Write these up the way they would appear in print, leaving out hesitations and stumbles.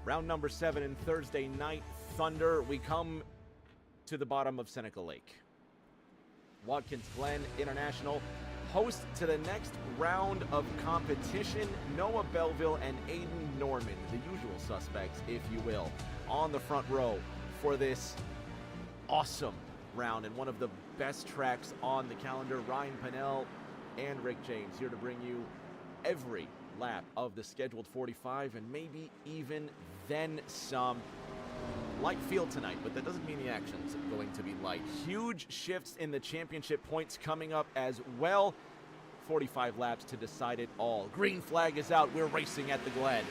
Round number 7 in Thursday Night Thunder. We come to the bottom of Seneca Lake. Watkins Glen International host to the next round of competition. Noah Belleville and Aiden Norman, the usual suspects, if you will, on the front row for this awesome round and one of the best tracks on the calendar. Ryan Pennell and Rick James here to bring you every lap of the scheduled 45 and maybe even then some. Light field tonight, but that doesn't mean the action's going to be light. Huge shifts in the championship points coming up as well. 45 laps to decide it all. Green flag is out. We're racing at the Glen.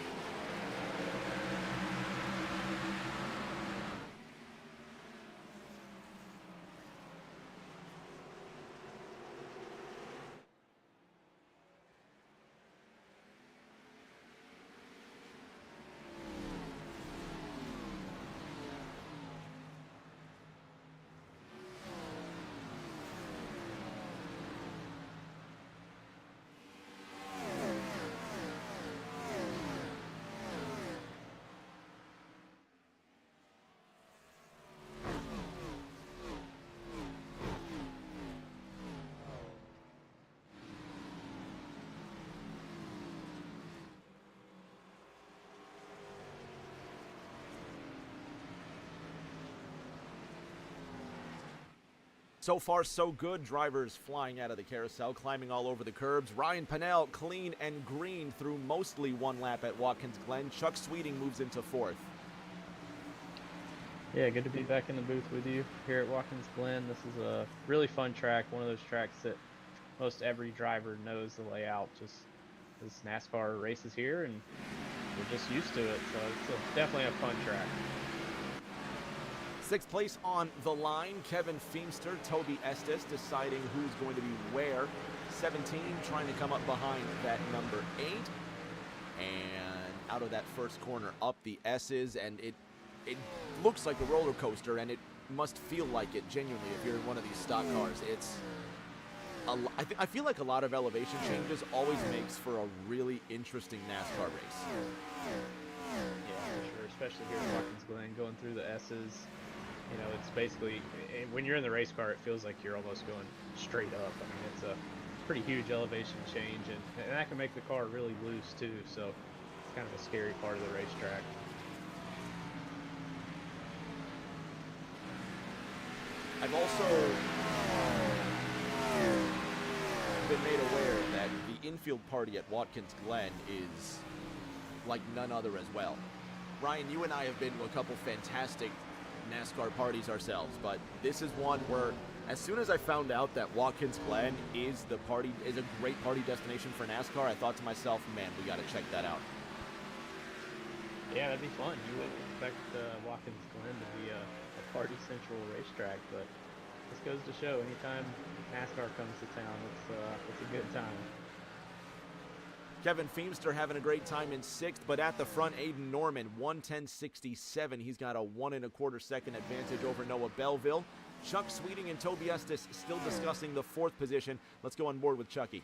So far, so good. Drivers flying out of the carousel, climbing all over the curbs. Ryan Pennell, clean and green through mostly one lap at Watkins Glen. Chuck Sweeting moves into 4th. Yeah, good to be back in the booth with you here at Watkins Glen. This is a really fun track, one of those tracks that most every driver knows the layout. Just this NASCAR races here, and we're just used to it, so it's definitely a fun track. 6th place on the line, Kevin Feemster, Toby Estes deciding who's going to be where. 17 trying to come up behind that number 8. And out of that first corner, up the S's, and it looks like a roller coaster, and it must feel like it genuinely if you're in one of these stock cars. It's I feel like a lot of elevation changes always makes for a really interesting NASCAR race. Yeah, for sure, especially here at Watkins Glen, going through the S's. You know, it's basically, when you're in the race car, it feels like you're almost going straight up. I mean, it's a pretty huge elevation change, and that can make the car really loose too, so it's kind of a scary part of the racetrack. I've also been made aware that the infield party at Watkins Glen is like none other as well. Ryan, you and I have been to a couple fantastic NASCAR parties ourselves, but this is one where as soon as I found out that Watkins Glen is a great party destination for NASCAR, I thought to myself, man, we got to check that out. Yeah, that'd be fun. You wouldn't expect Watkins Glen to be a party central racetrack, but this goes to show anytime NASCAR comes to town, it's a good time. Kevin Feemster having a great time in 6th, but at the front, Aiden Norman, 1:10.67. He's got a 1 1/4 second advantage over Noah Belleville. Chuck Sweeting and Toby Estes still discussing the 4th position. Let's go on board with Chucky.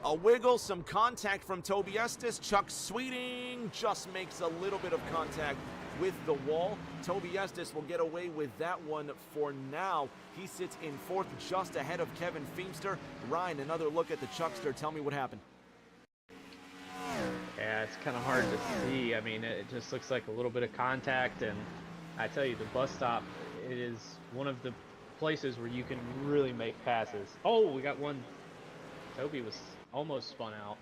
A wiggle, some contact from Toby Estes. Chuck Sweeting just makes a little bit of contact with the wall. Toby Estes will get away with that one for now. He sits in 4th, just ahead of Kevin Feemster. Ryan, another look at the Chuckster. Tell me what happened. Yeah, it's kind of hard to see. I mean, it just looks like a little bit of contact, and I tell you, the bus stop, it is one of the places where you can really make passes. Oh, we got one. Toby was almost spun out.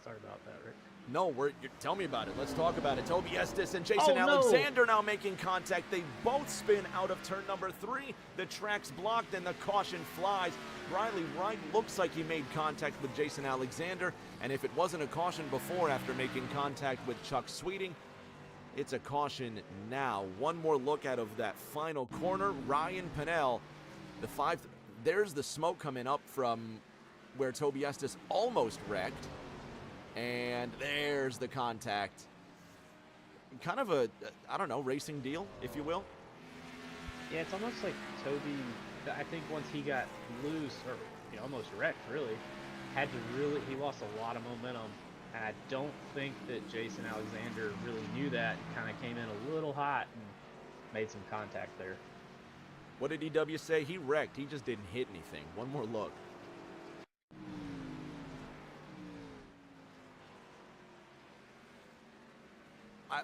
Sorry about that, Rick. No, tell me about it. Let's talk about it. Toby Estes and Jason Alexander now making contact. They both spin out of turn number 3. The track's blocked and the caution flies. Riley Wright looks like he made contact with Jason Alexander, and if it wasn't a caution before after making contact with Chuck Sweeting, it's a caution now. One more look out of that final corner. Ryan Pennell, there's the smoke coming up from where Toby Estes almost wrecked. And there's the contact. Kind of a, I don't know, racing deal, if you will. Yeah, it's almost like Toby I think once he got loose, or almost wrecked, really, he lost a lot of momentum. And I don't think that Jason Alexander really knew that. Kind of came in a little hot and made some contact there. What did EW say? He wrecked. He just didn't hit anything. One more look.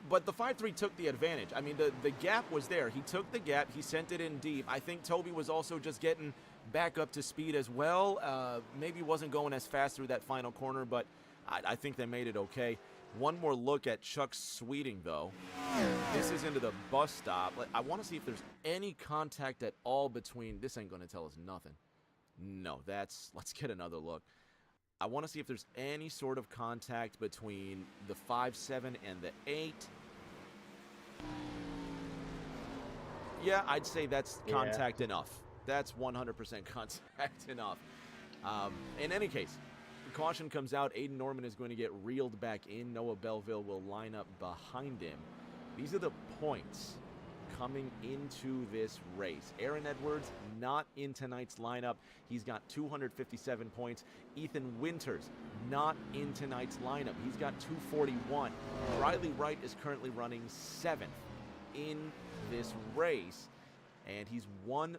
But the 5-3 took the advantage. I mean, the gap was there. He took the gap. He sent it in deep. I think Toby was also just getting back up to speed as well. Maybe wasn't going as fast through that final corner, but I think they made it okay. One more look at Chuck Sweeting, though. This is into the bus stop. I want to see if there's any contact at all between... This ain't going to tell us nothing. No, let's get another look. I want to see if there's any sort of contact between the 5-7 and the 8. Yeah, I'd say that's contact enough. That's 100% contact enough. In any case, caution comes out. Aiden Norman is going to get reeled back in. Noah Belleville will line up behind him. These are the points coming into this race. Aaron Edwards not in tonight's lineup. He's got 257 points. Ethan Winters not in tonight's lineup. He's got 241. Riley Wright is currently running 7th in this race. And he's 1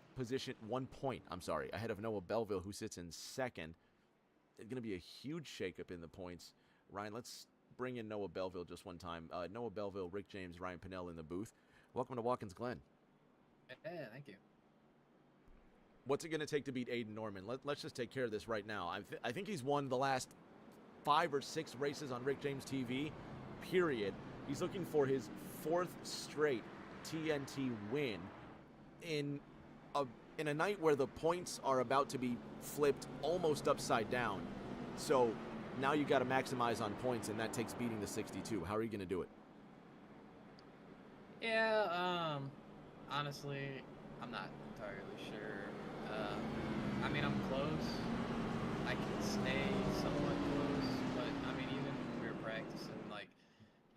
point, ahead of Noah Belleville, who sits in 2nd. It's going to be a huge shakeup in the points. Ryan, let's bring in Noah Belleville just one time. Noah Belleville, Rick James, Ryan Pinnell in the booth. Welcome to Watkins Glen. Yeah, thank you. What's it going to take to beat Aiden Norman? Let's just take care of this right now. I think he's won the last 5 or 6 races on Rick James TV, period. He's looking for his 4th straight TNT win in a night where the points are about to be flipped almost upside down. So now you got to maximize on points, and that takes beating the 62. How are you going to do it? Yeah, honestly, I'm not entirely sure. I mean, I'm close. I can stay somewhat close, but I mean, even when we were practicing, like,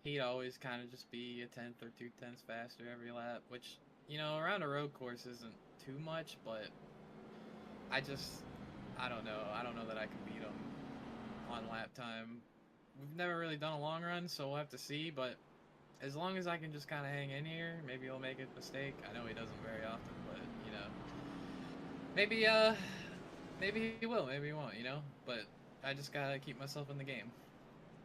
he'd always kind of just be a 10th or 2 tenths faster every lap, which, around a road course isn't too much, but I don't know. I don't know that I can beat him on lap time. We've never really done a long run, so we'll have to see, but as long as I can just kind of hang in here, maybe he'll make a mistake. I know he doesn't very often, but, maybe he will, maybe he won't, but I just gotta keep myself in the game.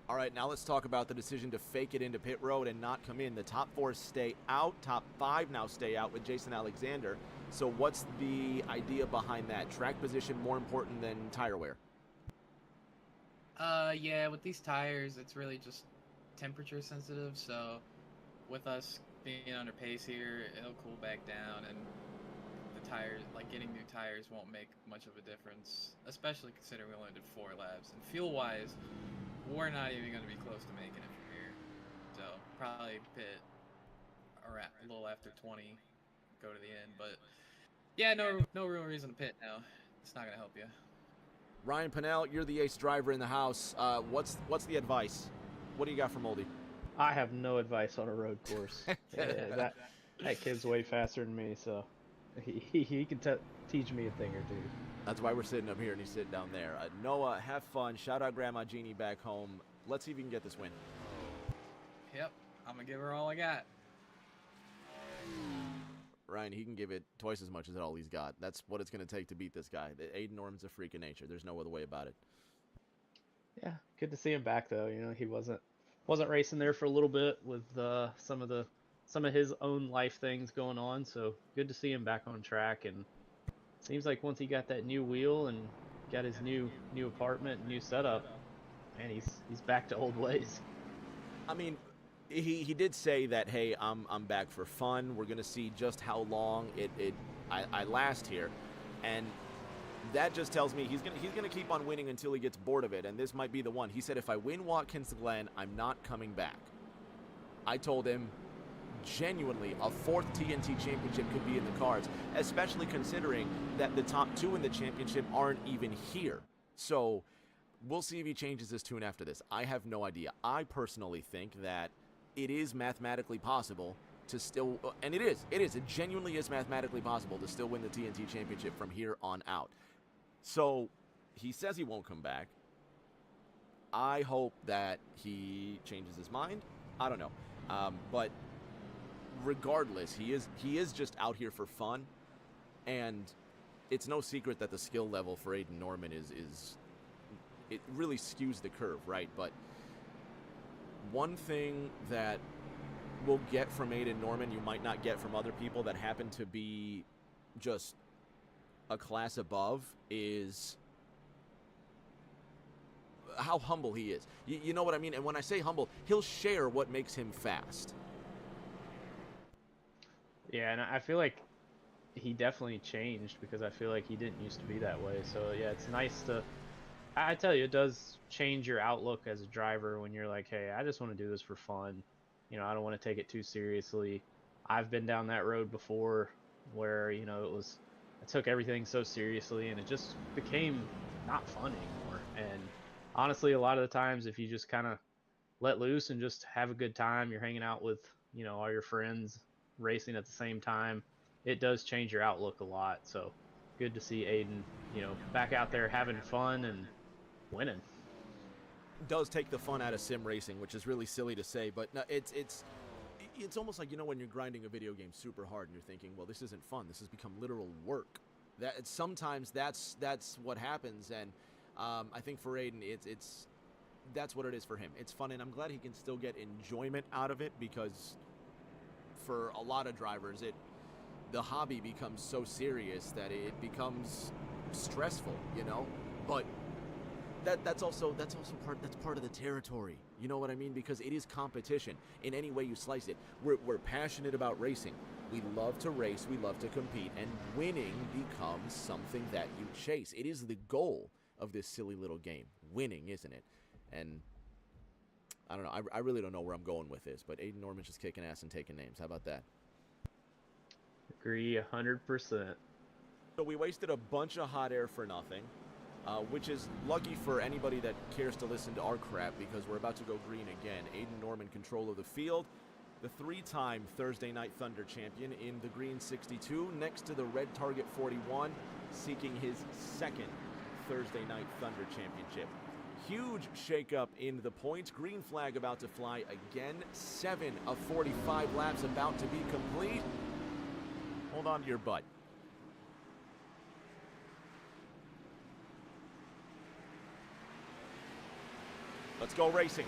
All right, now let's talk about the decision to fake it into pit road and not come in. The top 4 stay out. Top 5 now stay out with Jason Alexander. So what's the idea behind that? Track position more important than tire wear? Yeah, with these tires, it's really just temperature sensitive. So with us being under pace here, it'll cool back down, and the tires, like getting new tires, won't make much of a difference, especially considering we only did 4 laps. And fuel-wise, we're not even going to be close to making it from here. So probably pit around a little after 20, go to the end. But yeah, no real reason to pit now. It's not going to help you. Ryan Pinnell, you're the ace driver in the house. What's the advice? What do you got for Moldy? I have no advice on a road course. that kid's way faster than me, so he can teach me a thing or two. That's why we're sitting up here and he's sitting down there. Noah, have fun. Shout out Grandma Jeannie back home. Let's see if we can get this win. Yep, I'm going to give her all I got. Ryan, he can give it twice as much as all he's got. That's what it's going to take to beat this guy. Aiden Norman's a freak of nature. There's no other way about it. Yeah, good to see him back though. He wasn't racing there for a little bit with some of his own life things going on. So good to see him back on track. And seems like once he got that new wheel and got his new apartment, new setup, man, he's back to old ways. I mean, he did say that, hey, I'm back for fun. We're gonna see just how long I last here, and that just tells me he's gonna keep on winning until he gets bored of it, and this might be the one. He said, if I win Watkins Glen, I'm not coming back. I told him, genuinely, a 4th TNT championship could be in the cards, especially considering that the top 2 in the championship aren't even here. So we'll see if he changes his tune after this. I have no idea. I personally think that it is mathematically possible to still, and it genuinely is mathematically possible to still win the TNT Championship from here on out. So he says he won't come back. I hope that he changes his mind. I don't know. But regardless, he is just out here for fun, and it's no secret that the skill level for Aiden Norman is it really skews the curve, right? But one thing that we'll get from Aiden Norman you might not get from other people that happen to be just a class above is how humble he is. You know what I mean? And when I say humble, he'll share what makes him fast. Yeah, and I feel like he definitely changed, because I feel like he didn't used to be that way. So yeah, it's nice to, I tell you, it does change your outlook as a driver when you're like, hey, I just want to do this for fun. You know, I don't want to take it too seriously. I've been down that road before where, you know, I took everything so seriously and it just became not fun anymore. And honestly, a lot of the times, if you just kind of let loose and just have a good time, you're hanging out with, you know, all your friends racing at the same time, it does change your outlook a lot. So good to see Aiden, you know, back out there having fun and winning. Does take the fun out of sim racing, which is really silly to say, but no, it's almost like, you know, when you're grinding a video game super hard and you're thinking, well, this isn't fun, this has become literal work. That sometimes that's what happens, and I think for Aiden, that's what it is for him. It's fun, and I'm glad he can still get enjoyment out of it, because for a lot of drivers, the hobby becomes so serious that it becomes stressful, you know. But that's part of the territory. You know what I mean? Because it is competition in any way you slice it. We're passionate about racing. We love to race. We love to compete, and winning becomes something that you chase. It is the goal of this silly little game. Winning, isn't it? And I don't know. I really don't know where I'm going with this, but Aiden Norman's just kicking ass and taking names. How about that? Agree 100%. So we wasted a bunch of hot air for nothing, which is lucky for anybody that cares to listen to our crap, because we're about to go green again. Aiden Norman, control of the field. The three-time Thursday Night Thunder champion in the green 62, next to the red target 41, seeking his second Thursday Night Thunder championship. Huge shakeup in the points. Green flag about to fly again. 7 of 45 laps about to be complete. Hold on to your butt. Let's go racing.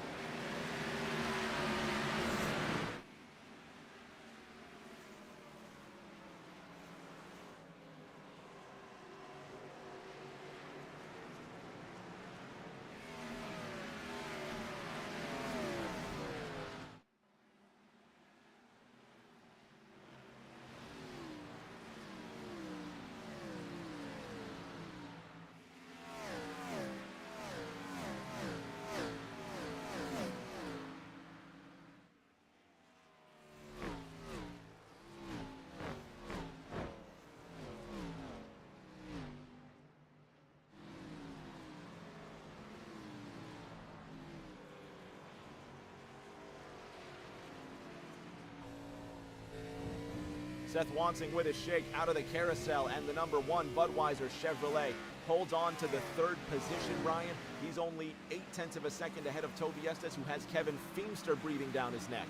Seth Wansing with a shake out of the carousel, and the number 1 Budweiser Chevrolet holds on to the third position, Ryan. He's only 0.8 of a second ahead of Toby Estes, who has Kevin Feemster breathing down his neck.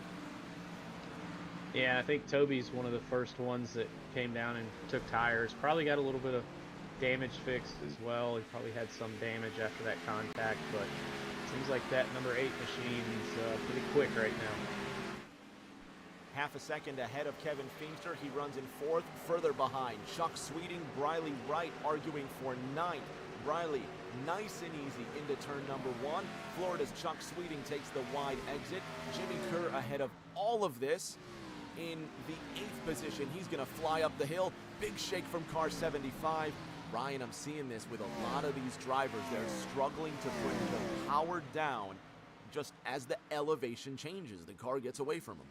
Yeah, I think Toby's one of the first ones that came down and took tires. Probably got a little bit of damage fixed as well. He probably had some damage after that contact, but it seems like that number 8 machine is pretty quick right now. Half a second ahead of Kevin Feemster. He runs in 4th. Further behind, Chuck Sweeting, Briley Wright arguing for 9th. Briley, nice and easy into turn number 1. Florida's Chuck Sweeting takes the wide exit. Jimmy Kerr ahead of all of this in the 8th position. He's going to fly up the hill. Big shake from car 75. Ryan, I'm seeing this with a lot of these drivers. They're struggling to bring the power down just as the elevation changes. The car gets away from them.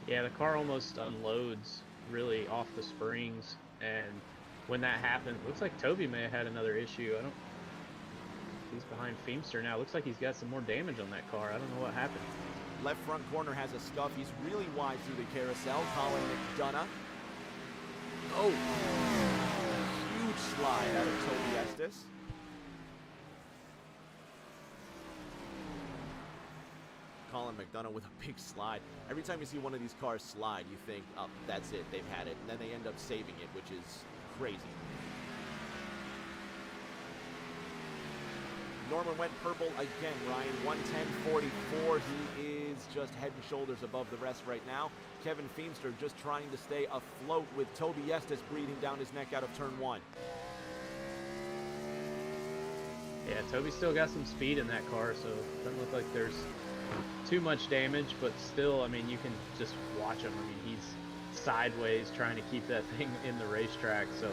Yeah, the car almost unloads really off the springs, and when that happened, looks like Toby may have had another issue. He's behind Feemster now. Looks like he's got some more damage on that car. I don't know what happened. Left front corner has a scuff. He's really wide through the carousel. Colin McDonough. Oh, huge slide out of Toby Estes. Colin McDonough with a big slide. Every time you see one of these cars slide, you think, oh, that's it, they've had it. And then they end up saving it, which is crazy. Norman went purple again, Ryan. 110.44. He is just head and shoulders above the rest right now. Kevin Feemster just trying to stay afloat with Toby Estes breathing down his neck out of turn 1. Yeah, Toby's still got some speed in that car, so it doesn't look like there's too much damage, but still, I mean, you can just watch him. I mean, he's sideways trying to keep that thing in the racetrack, so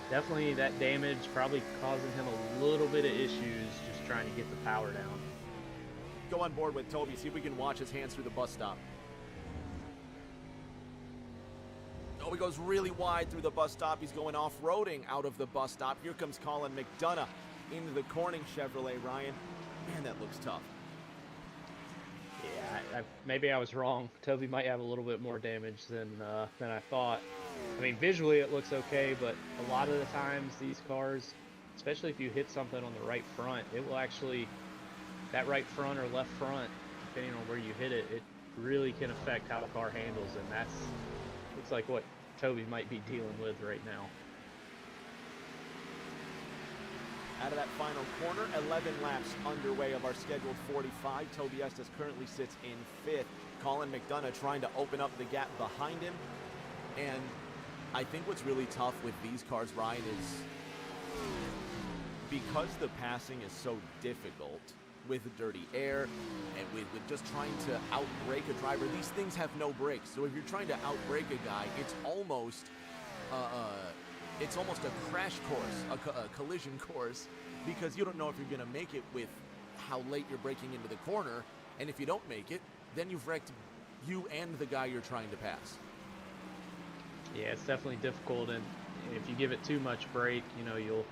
definitely that damage probably causing him a little bit of issues just trying to get the power down. Go on board with Toby, see if we can watch his hands through the bus stop. Oh, he goes really wide through the bus stop. He's going off-roading out of the bus stop. Here comes Colin McDonough into the Corning Chevrolet, Ryan. Man, that looks tough. Yeah, maybe I was wrong. Toby might have a little bit more damage than I thought. I mean, visually it looks okay, but a lot of the times these cars, especially if you hit something on the right front, it will actually, that right front or left front, depending on where you hit it, it really can affect how the car handles, and that's looks like what Toby might be dealing with right now. Out of that final corner, 11 laps underway of our scheduled 45. Toby Estes currently sits in 5th. Colin McDonough trying to open up the gap behind him. And I think what's really tough with these cars, Ryan, is because the passing is so difficult with dirty air and with just trying to outbrake a driver, these things have no brakes. So if you're trying to outbrake a guy, it's almost a crash course, a collision course, because you don't know if you're going to make it with how late you're braking into the corner, and if you don't make it, then you've wrecked you and the guy you're trying to pass. Yeah, it's definitely difficult, and if you give it too much brake, you know,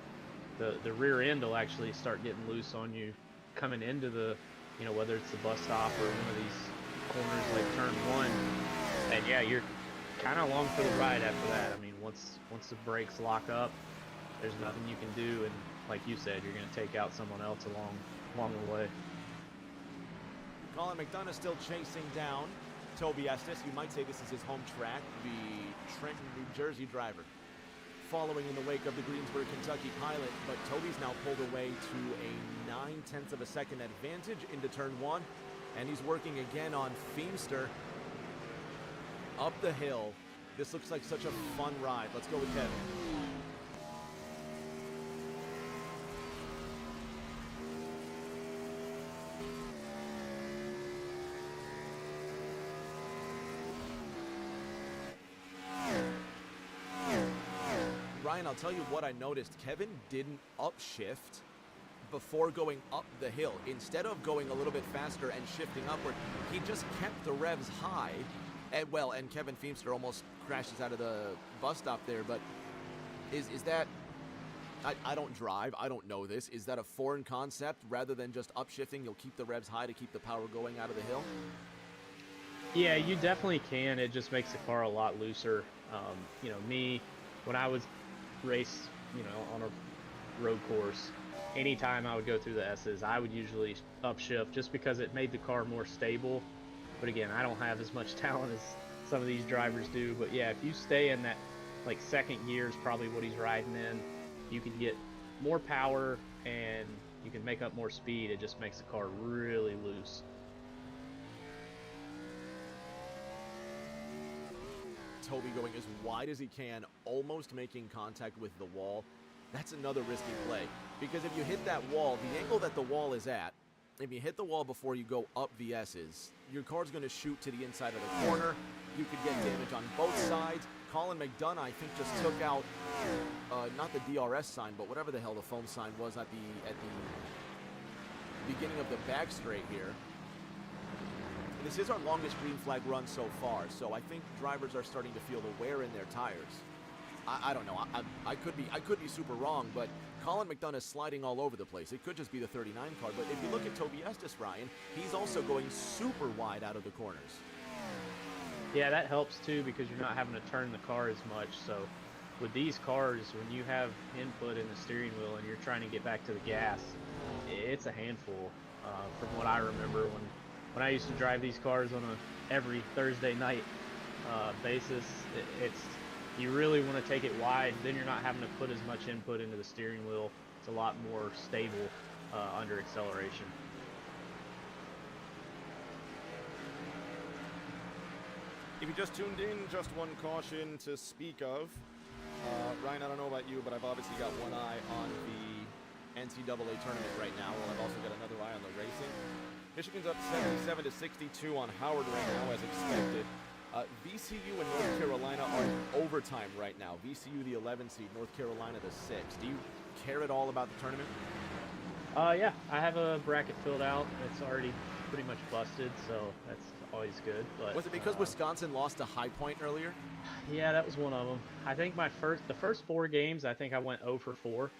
the rear end will actually start getting loose on you coming into the, you know, whether it's the bus stop or one of these corners like turn 1, and yeah, you're kind of along for the ride after that. I mean, once the brakes lock up, there's nothing you can do, and like you said, you're going to take out someone else along the way. Colin McDonough still chasing down Toby Estes. You might say this is his home track, the Trenton, New Jersey driver, following in the wake of the Greensburg, Kentucky pilot, but Toby's now pulled away to a 9/10 of a second advantage into turn 1, and he's working again on Feemster up the hill. This looks like such a fun ride. Let's go with Kevin. Ryan, I'll tell you what I noticed. Kevin didn't upshift before going up the hill. Instead of going a little bit faster and shifting upward, he just kept the revs high. And Kevin Feemster almost crashes out of the bus stop there, but is that, I don't drive, I don't know this, is that a foreign concept? Rather than just upshifting, you'll keep the revs high to keep the power going out of the hill? Yeah, you definitely can. It just makes the car a lot looser. You know, me, when I was race, you know, on a road course, anytime I would go through the S's, I would usually upshift just because it made the car more stable. But again, I don't have as much talent as some of these drivers do. But yeah, if you stay in that, like, second gear is probably what he's riding in, you can get more power and you can make up more speed. It just makes the car really loose. Toby going as wide as he can, almost making contact with the wall. That's another risky play, because if you hit that wall, the angle that the wall is at, if you hit the wall before you go up the S's, your car's going to shoot to the inside of the corner. You could get damage on both sides. Colin McDonough, I think, just took out not the DRS sign, but whatever the hell the foam sign was at the beginning of the back straight here. This is our longest green flag run so far, so I think drivers are starting to feel the wear in their tires. I don't know. I could be super wrong, but Colin McDonough is sliding all over the place. It could just be the 39 car, but if you look at Toby Estes, Ryan, he's also going super wide out of the corners. Yeah, that helps too because you're not having to turn the car as much. So with these cars, when you have input in the steering wheel and you're trying to get back to the gas, it's a handful. From what I remember when I used to drive these cars on a every Thursday night basis, it's you really want to take it wide. Then you're not having to put as much input into the steering wheel. It's a lot more stable under acceleration. If you just tuned in, just one caution to speak of. Ryan, I don't know about you, but I've obviously got one eye on the NCAA tournament right now. Well, I've also got another eye on the racing. Michigan's up 77-62 on Howard right now, as expected. VCU and North Carolina are in overtime right now. VCU the 11 seed, North Carolina the 6. Do you care at all about the tournament? Yeah, I have a bracket filled out. It's already pretty much busted, so that's always good. But was it because Wisconsin lost to High Point earlier? Yeah, that was one of them. I think the first 4 games, I think I went 0 for 4.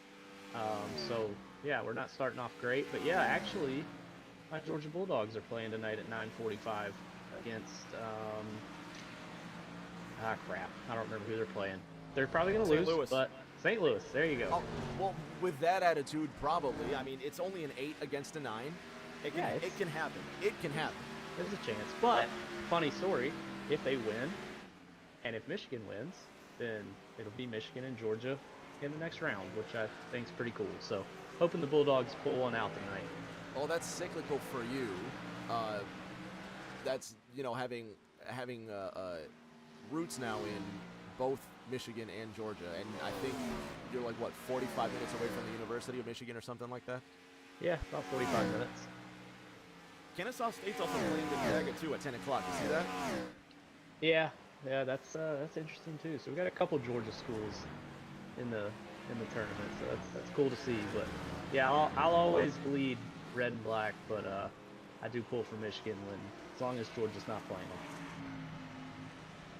So yeah, we're not starting off great. But yeah, actually, my Georgia Bulldogs are playing tonight at 9:45 against crap. I don't remember who they're playing. They're probably going to lose, Louis. but St. Louis. There you go. Oh, well, with that attitude, probably. I mean, it's only an 8 against a 9. It can happen. It can happen. There's a chance. But funny story, if they win, and if Michigan wins, then it'll be Michigan and Georgia in the next round, which I think is pretty cool. So hoping the Bulldogs pull one out tonight. Well, that's cyclical for you. That's, you know, having roots now in both Michigan and Georgia, and I think you're like, what, 45 minutes away from the University of Michigan or something like that? Yeah, about 45 minutes. Kennesaw State's also playing Gonzaga too at 10 o'clock. You see that? Yeah, that's interesting too. So we got a couple Georgia schools in the tournament, so that's cool to see. But yeah, I'll always bleed red and black, but I do pull for Michigan as long as Georgia's not playing them.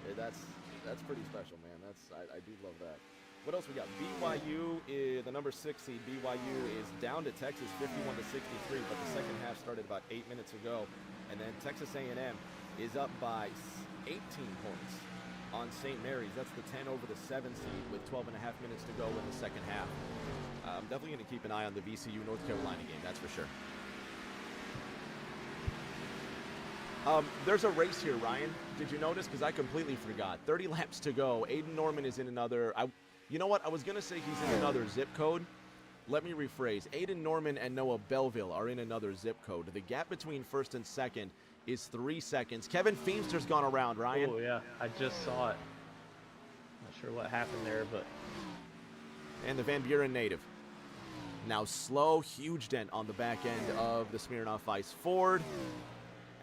Yeah, that's pretty special, man. I do love that. What else we got? BYU is the number 6 seed. BYU is down to Texas 51-63, but the second half started about 8 minutes ago. And then Texas A&M is up by 18 points on St. Mary's. That's the 10 over the 7 seed with 12 and a half minutes to go in the second half. I'm definitely going to keep an eye on the VCU North Carolina game, that's for sure. There's a race here, Ryan. Did you notice? Because I completely forgot. 30 laps to go. Aiden Norman is in another... You know what? I was going to say he's in another zip code. Let me rephrase. Aiden Norman and Noah Belleville are in another zip code. The gap between first and second is 3 seconds. Kevin Feemster's gone around, Ryan. Oh, yeah. I just saw it. Not sure what happened there, but... And the Van Buren native. Now slow, huge dent on the back end of the Smirnoff Ice Ford.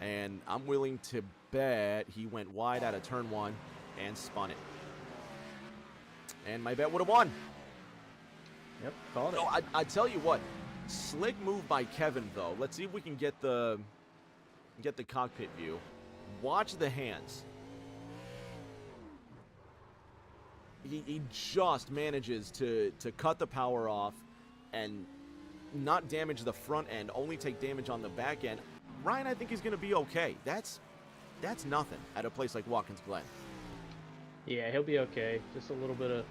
And I'm willing to bet he went wide out of turn 1 and spun it. And my bet would have won. Yep, called it. No, I tell you what, slick move by Kevin though. Let's see if we can get the cockpit view. Watch the hands. He just manages to cut the power off and not damage the front end, only take damage on the back end. Ryan, I think he's going to be okay. That's nothing at a place like Watkins Glen. Yeah, he'll be okay. Just a little bit of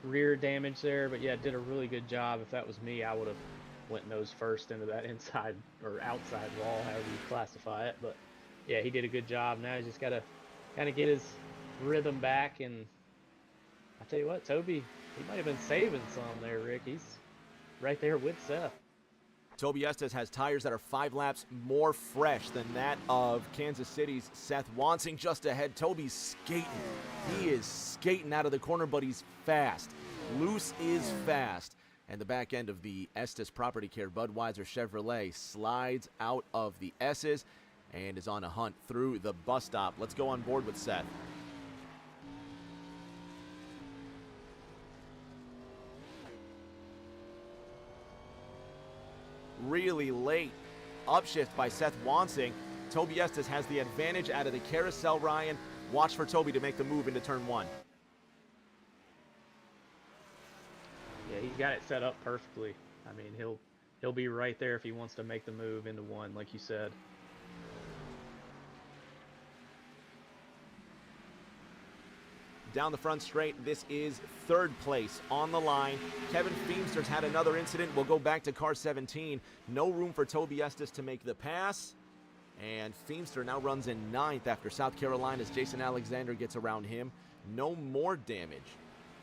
rear damage there, but yeah, did a really good job. If that was me, I would have went nose first into that inside or outside wall, however you classify it. But yeah, he did a good job. Now he's just got to kind of get his rhythm back. And I tell you what, Toby, he might have been saving some there, Rick. He's right there with Seth. Toby Estes has tires that are 5 laps more fresh than that of Kansas City's Seth Wansing just ahead. Toby's skating. He is skating out of the corner, but he's fast. Loose is fast. And the back end of the Estes Property Care Budweiser Chevrolet slides out of the S's and is on a hunt through the bus stop. Let's go on board with Seth. Really late upshift by Seth Wansing. Toby Estes has the advantage out of the carousel, Ryan. Watch for Toby to make the move into turn 1. he's got it set up perfectly. I mean, he'll be right there if he wants to make the move into one, like you said. Down the front straight, this is third place on the line. Kevin Feemster's had another incident. We'll go back to car 17. No room for Toby Estes to make the pass. And Feemster now runs in ninth after South Carolina's Jason Alexander gets around him. No more damage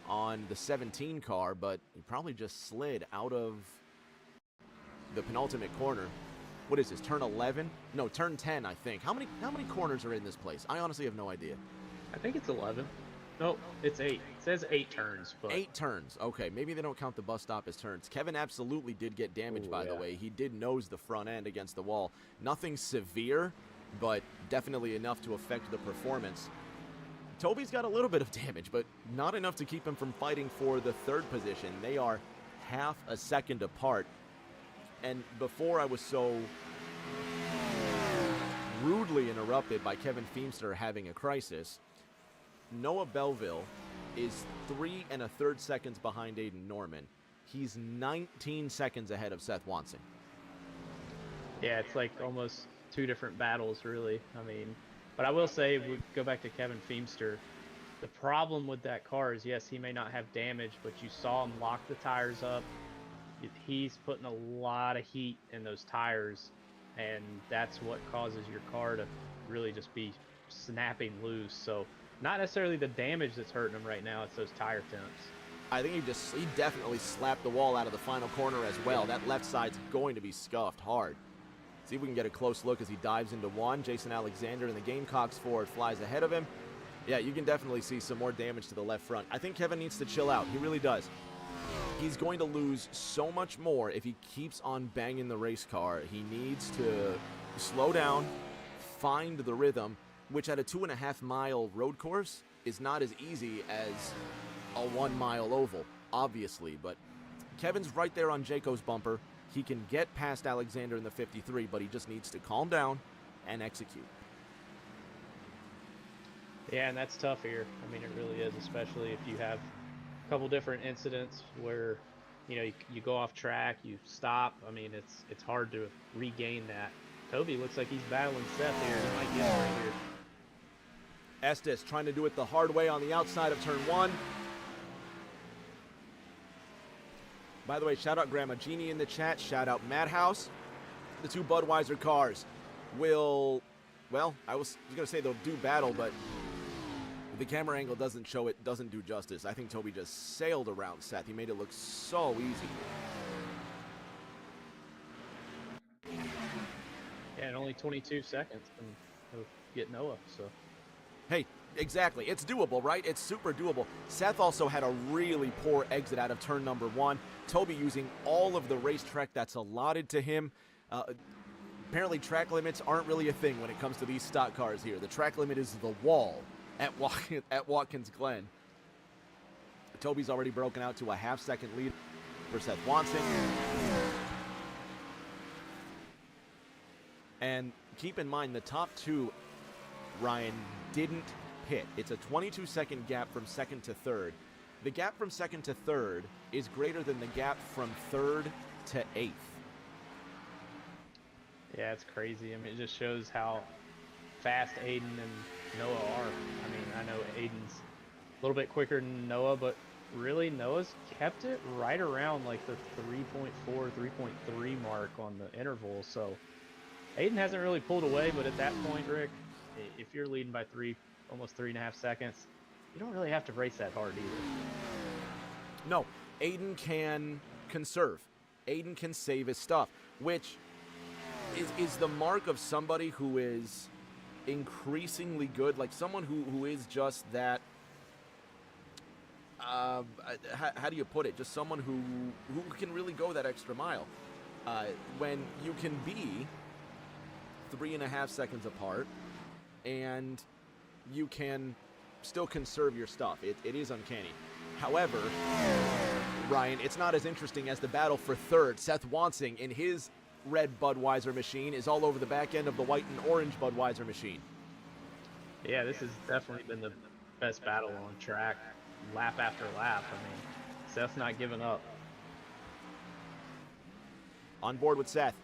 on the 17 car, but he probably just slid out of the penultimate corner. What is this, turn 11? No, turn 10, I think. How many corners are in this place? I honestly have no idea. I think it's 11. No, it's 8. It says 8 turns, but 8 turns. Okay, maybe they don't count the bus stop as turns. Kevin absolutely did get damaged, by the way. He did nose the front end against the wall. Nothing severe, but definitely enough to affect the performance. Toby's got a little bit of damage, but not enough to keep him from fighting for the third position. They are half a second apart. And before I was so rudely interrupted by Kevin Feemster having a crisis, Noah Belleville is 3 1/3 seconds behind Aiden Norman. He's 19 seconds ahead of Seth Watson. yeah, it's like almost 2 different battles, really. I mean, but I will say, we go back to Kevin Feemster. The problem with that car is, yes, he may not have damage, but you saw him lock the tires up. He's putting a lot of heat in those tires, and that's what causes your car to really just be snapping loose. So not necessarily the damage that's hurting him right now, it's those tire temps. I think he definitely slapped the wall out of the final corner as well. That left side's going to be scuffed hard. See if we can get a close look as he dives into one. Jason Alexander in the Gamecocks Ford flies ahead of him. Yeah, you can definitely see some more damage to the left front. I think Kevin needs to chill out. He really does. He's going to lose so much more if he keeps on banging the race car. He needs to slow down, find the rhythm, which at a 2.5 mile road course is not as easy as a 1 mile oval, obviously. But Kevin's right there on Jayco's bumper. He can get past Alexander in the 53, but he just needs to calm down and execute. Yeah, and that's tough here. I mean, it really is, especially if you have a couple different incidents where, you know, you go off track, you stop. I mean, it's hard to regain that. Toby looks like he's battling Seth here. He might get right here. Estes trying to do it the hard way on the outside of turn 1. By the way, shout out Grandma Jeannie in the chat. Shout out Madhouse. The 2 Budweiser cars will, well, I was going to say they'll do battle, but the camera angle doesn't show it, doesn't do justice. I think Toby just sailed around Seth. He made it look so easy. Yeah, and only 22 seconds and he'll get Noah, so. Hey, exactly. It's doable, right? It's super doable. Seth also had a really poor exit out of turn number 1. Toby using all of the racetrack that's allotted to him. Apparently track limits aren't really a thing when it comes to these stock cars here. The track limit is the wall at Watkins Glen. Toby's already broken out to a half-second lead for Seth Watson. And keep in mind, the top 2, Ryan, didn't pit. It's a 22-second gap from second to third. The gap from second to third is greater than the gap from third to 8th. Yeah, it's crazy. I mean, it just shows how fast Aiden and Noah are. I mean, I know Aiden's a little bit quicker than Noah, but really Noah's kept it right around like the 3.4, 3.3 mark on the interval. So Aiden hasn't really pulled away, but at that point, Rick, if you're leading by almost 3.5 seconds, you don't really have to race that hard either. No, Aiden can conserve. Aiden can save his stuff, which is the mark of somebody who is increasingly good, like someone who is just that, how do you put it? Just someone who can really go that extra mile. When you can be 3.5 seconds apart, and you can still conserve your stuff. It is uncanny. However, Ryan, it's not as interesting as the battle for third. Seth Watson in his red Budweiser machine is all over the back end of the white and orange Budweiser machine. Yeah, this has definitely been the best battle on track, lap after lap. I mean, Seth's not giving up. On board with Seth.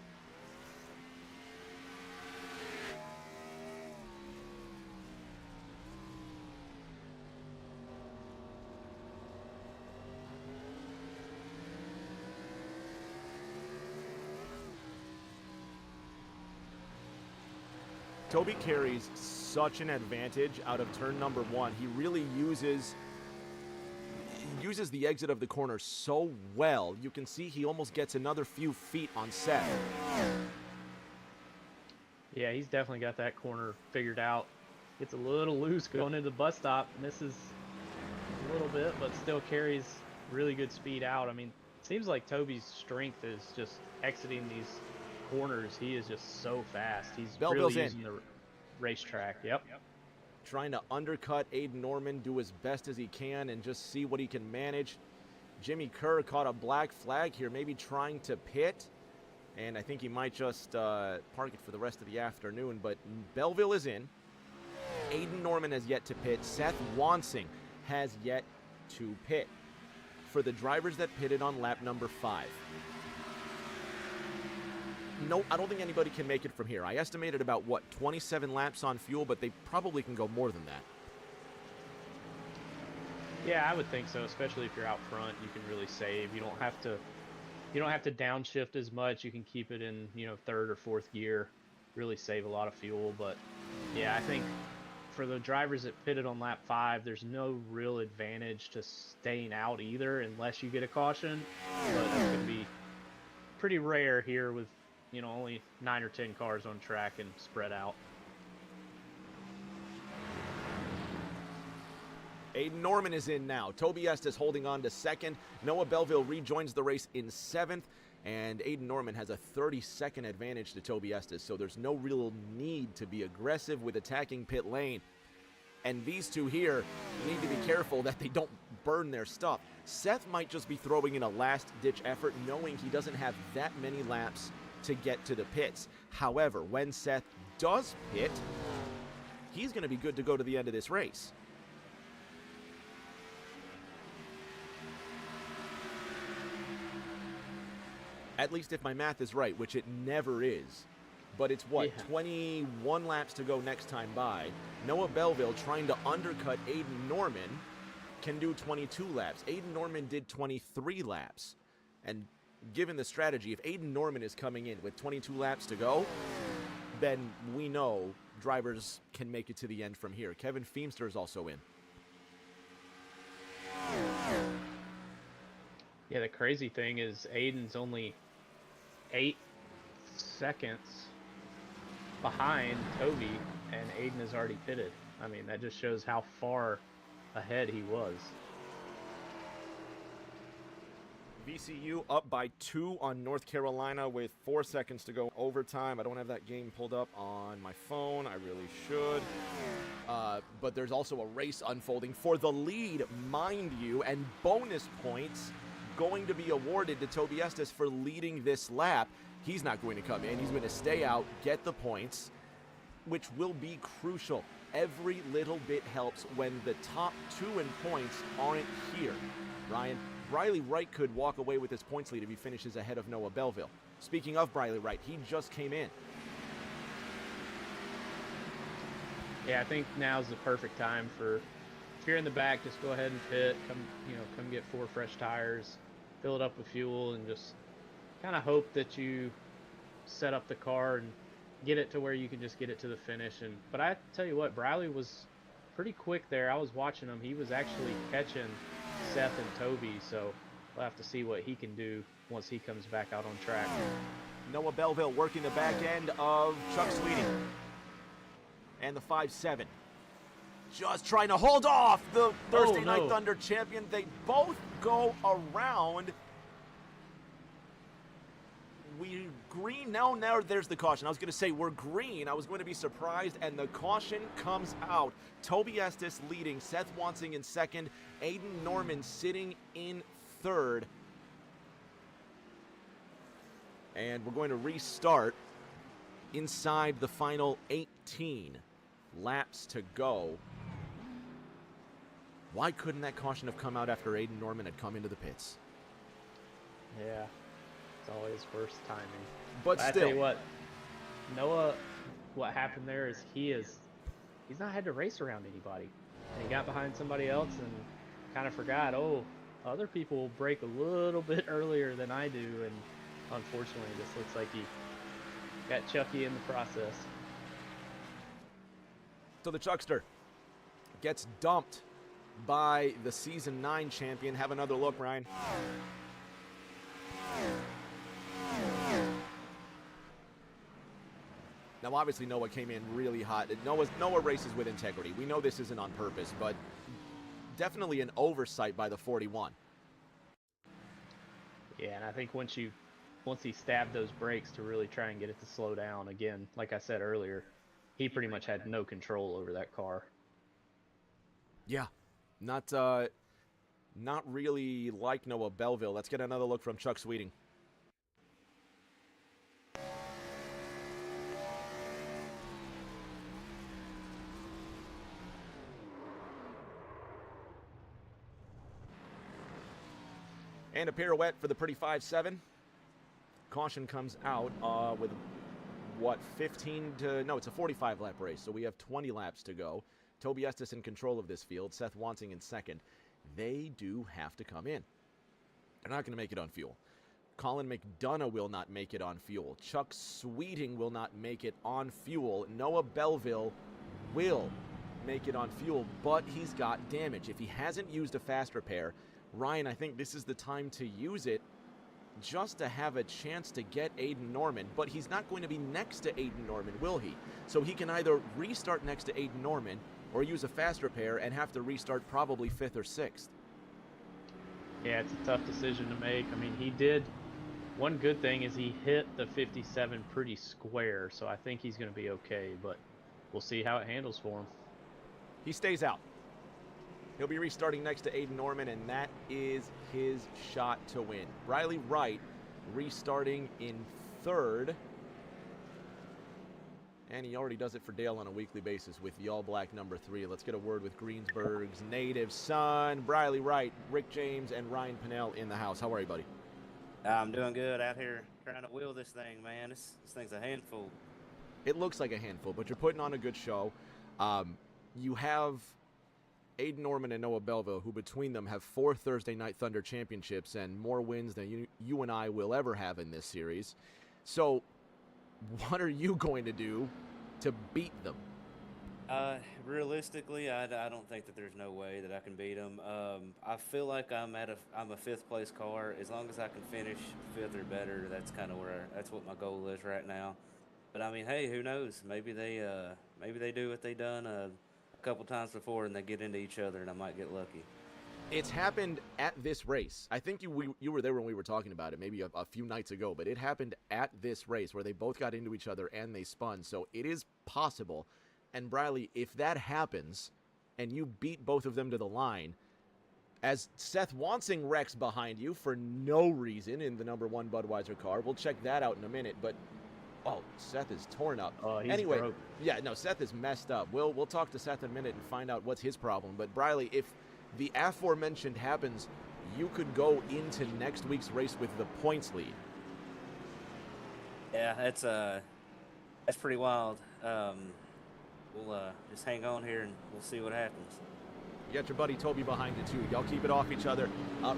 Toby carries such an advantage out of turn number 1. He really uses the exit of the corner so well. You can see he almost gets another few feet on Seth. Yeah, he's definitely got that corner figured out. Gets a little loose going into the bus stop. Misses a little bit, but still carries really good speed out. I mean, it seems like Toby's strength is just exiting these corners. He is just so fast. He's Belleville's really using the racetrack. Yep. Trying to undercut Aiden Norman, do as best as he can, and just see what he can manage. Jimmy Kerr caught a black flag here, maybe trying to pit, and I think he might just park it for the rest of the afternoon, but Belleville is in. Aiden Norman has yet to pit. Seth Wansing has yet to pit. For the drivers that pitted on lap number 5. No, I don't think anybody can make it from here. I estimated about, 27 laps on fuel, but they probably can go more than that. Yeah, I would think so, especially if you're out front. You can really save. You don't have to downshift as much. You can keep it in, 3rd or 4th gear. Really save a lot of fuel, but yeah, I think for the drivers that pitted on lap 5, there's no real advantage to staying out either unless you get a caution, but it's going to be pretty rare here with only 9 or 10 cars on track and spread out. Aiden Norman is in now. Toby Estes holding on to 2nd. Noah Belleville rejoins the race in 7th. And Aiden Norman has a 30-second advantage to Toby Estes, so there's no real need to be aggressive with attacking pit lane. And these two here need to be careful that they don't burn their stuff. Seth might just be throwing in a last-ditch effort, knowing he doesn't have that many laps to get to the pits. However, when Seth does pit, he's going to be good to go to the end of this race. At least if my math is right, which it never is. But it's 21 laps to go next time by. Noah Belleville trying to undercut Aiden Norman can do 22 laps. Aiden Norman did 23 laps. And given the strategy, if Aiden Norman is coming in with 22 laps to go, then we know drivers can make it to the end from here. Kevin Feemster is also in. Yeah, the crazy thing is Aiden's only 8 seconds behind Toby, and Aiden has already pitted. I mean, that just shows how far ahead he was. VCU up by 2 on North Carolina with 4 seconds to go overtime. I don't have that game pulled up on my phone. I really should. But there's also a race unfolding for the lead, mind you, and bonus points going to be awarded to Toby Estes for leading this lap. He's not going to come in. He's going to stay out, get the points, which will be crucial. Every little bit helps when the top 2 in points aren't here. Ryan, Briley Wright could walk away with his points lead if he finishes ahead of Noah Belleville. Speaking of Briley Wright, he just came in. Yeah, I think now's the perfect time for, if you're in the back, just go ahead and pit. Come get 4 fresh tires, fill it up with fuel, and just kind of hope that you set up the car and get it to where you can just get it to the finish. But I tell you what, Briley was pretty quick there. I was watching him. He was actually catching Seth and Toby, so we'll have to see what he can do once he comes back out on track. Noah Belleville working the back end of Chuck Sweeting and the 5-7. Just trying to hold off the Thursday Night Thunder champion. They both go around. We green. Now there's the caution. I was going to say we're green. I was going to be surprised, and the caution comes out. Toby Estes leading, Seth Wansing in 2nd, Aiden Norman sitting in 3rd. And we're going to restart inside the final 18 laps to go. Why couldn't that caution have come out after Aiden Norman had come into the pits? Yeah. It's always worse timing. But I still, tell you what, Noah, what happened there is he's not had to race around anybody. And he got behind somebody else and kind of forgot, oh, other people will break a little bit earlier than I do, and unfortunately this looks like he got Chucky in the process. so the Chuckster gets dumped by the Season 9 champion. Have another look, Ryan. Now, obviously, Noah came in really hot. Noah races with integrity. We know this isn't on purpose, but definitely an oversight by the 41. Yeah, and I think once he stabbed those brakes to really try and get it to slow down, again, like I said earlier, he pretty much had no control over that car. Yeah, not really like Noah Belleville. Let's get another look from Chuck Sweeting. And a pirouette for the pretty 5-7. Caution comes out with, what, 15 to... No, it's a 45 lap race, so we have 20 laps to go. Toby Estes in control of this field. Seth Wansing in second. They do have to come in. They're not going to make it on fuel. Colin McDonough will not make it on fuel. Chuck Sweeting will not make it on fuel. Noah Belleville will make it on fuel, but he's got damage. If he hasn't used a fast repair, Ryan, I think this is the time to use it just to have a chance to get Aiden Norman, but he's not going to be next to Aiden Norman, will he? So he can either restart next to Aiden Norman or use a fast repair and have to restart probably 5th or 6th. Yeah, it's a tough decision to make. I mean, he did. One good thing is he hit the 57 pretty square, so I think he's going to be okay, but we'll see how it handles for him. He stays out. He'll be restarting next to Aiden Norman, and that is his shot to win. Riley Wright restarting in 3rd. And he already does it for Dale on a weekly basis with the all-black number 3. Let's get a word with Greensburg's native son, Briley Wright, Rick James, and Ryan Pinnell in the house. How are you, buddy? I'm doing good out here trying to wheel this thing, man. This thing's a handful. It looks like a handful, but you're putting on a good show. You have Aiden Norman and Noah Belleville, who between them have 4 Thursday Night Thunder championships and more wins than you and I will ever have in this series. So what are you going to do to beat them? Realistically, I don't think that there's no way that I can beat them. I feel like I'm a 5th place car. As long as I can finish 5th or better, that's kind of that's what my goal is right now. But I mean, hey, who knows? Maybe they do what they done a couple times before and they get into each other and I might get lucky. It's happened at this race. I think you were there when we were talking about it, maybe a few nights ago, but it happened at this race where they both got into each other and they spun. So it is possible. And Briley, if that happens and you beat both of them to the line, as Seth Wansing wrecks behind you for no reason in the number 1 Budweiser car, we'll check that out in a minute, but oh, Seth is torn up. Oh, he's anyway, broke. Yeah, no, Seth is messed up. We'll talk to Seth in a minute and find out what's his problem. But Briley, if the aforementioned happens, you could go into next week's race with the points lead. Yeah, that's pretty wild. We'll just hang on here and we'll see what happens. You got your buddy Toby behind you too. Y'all keep it off each other.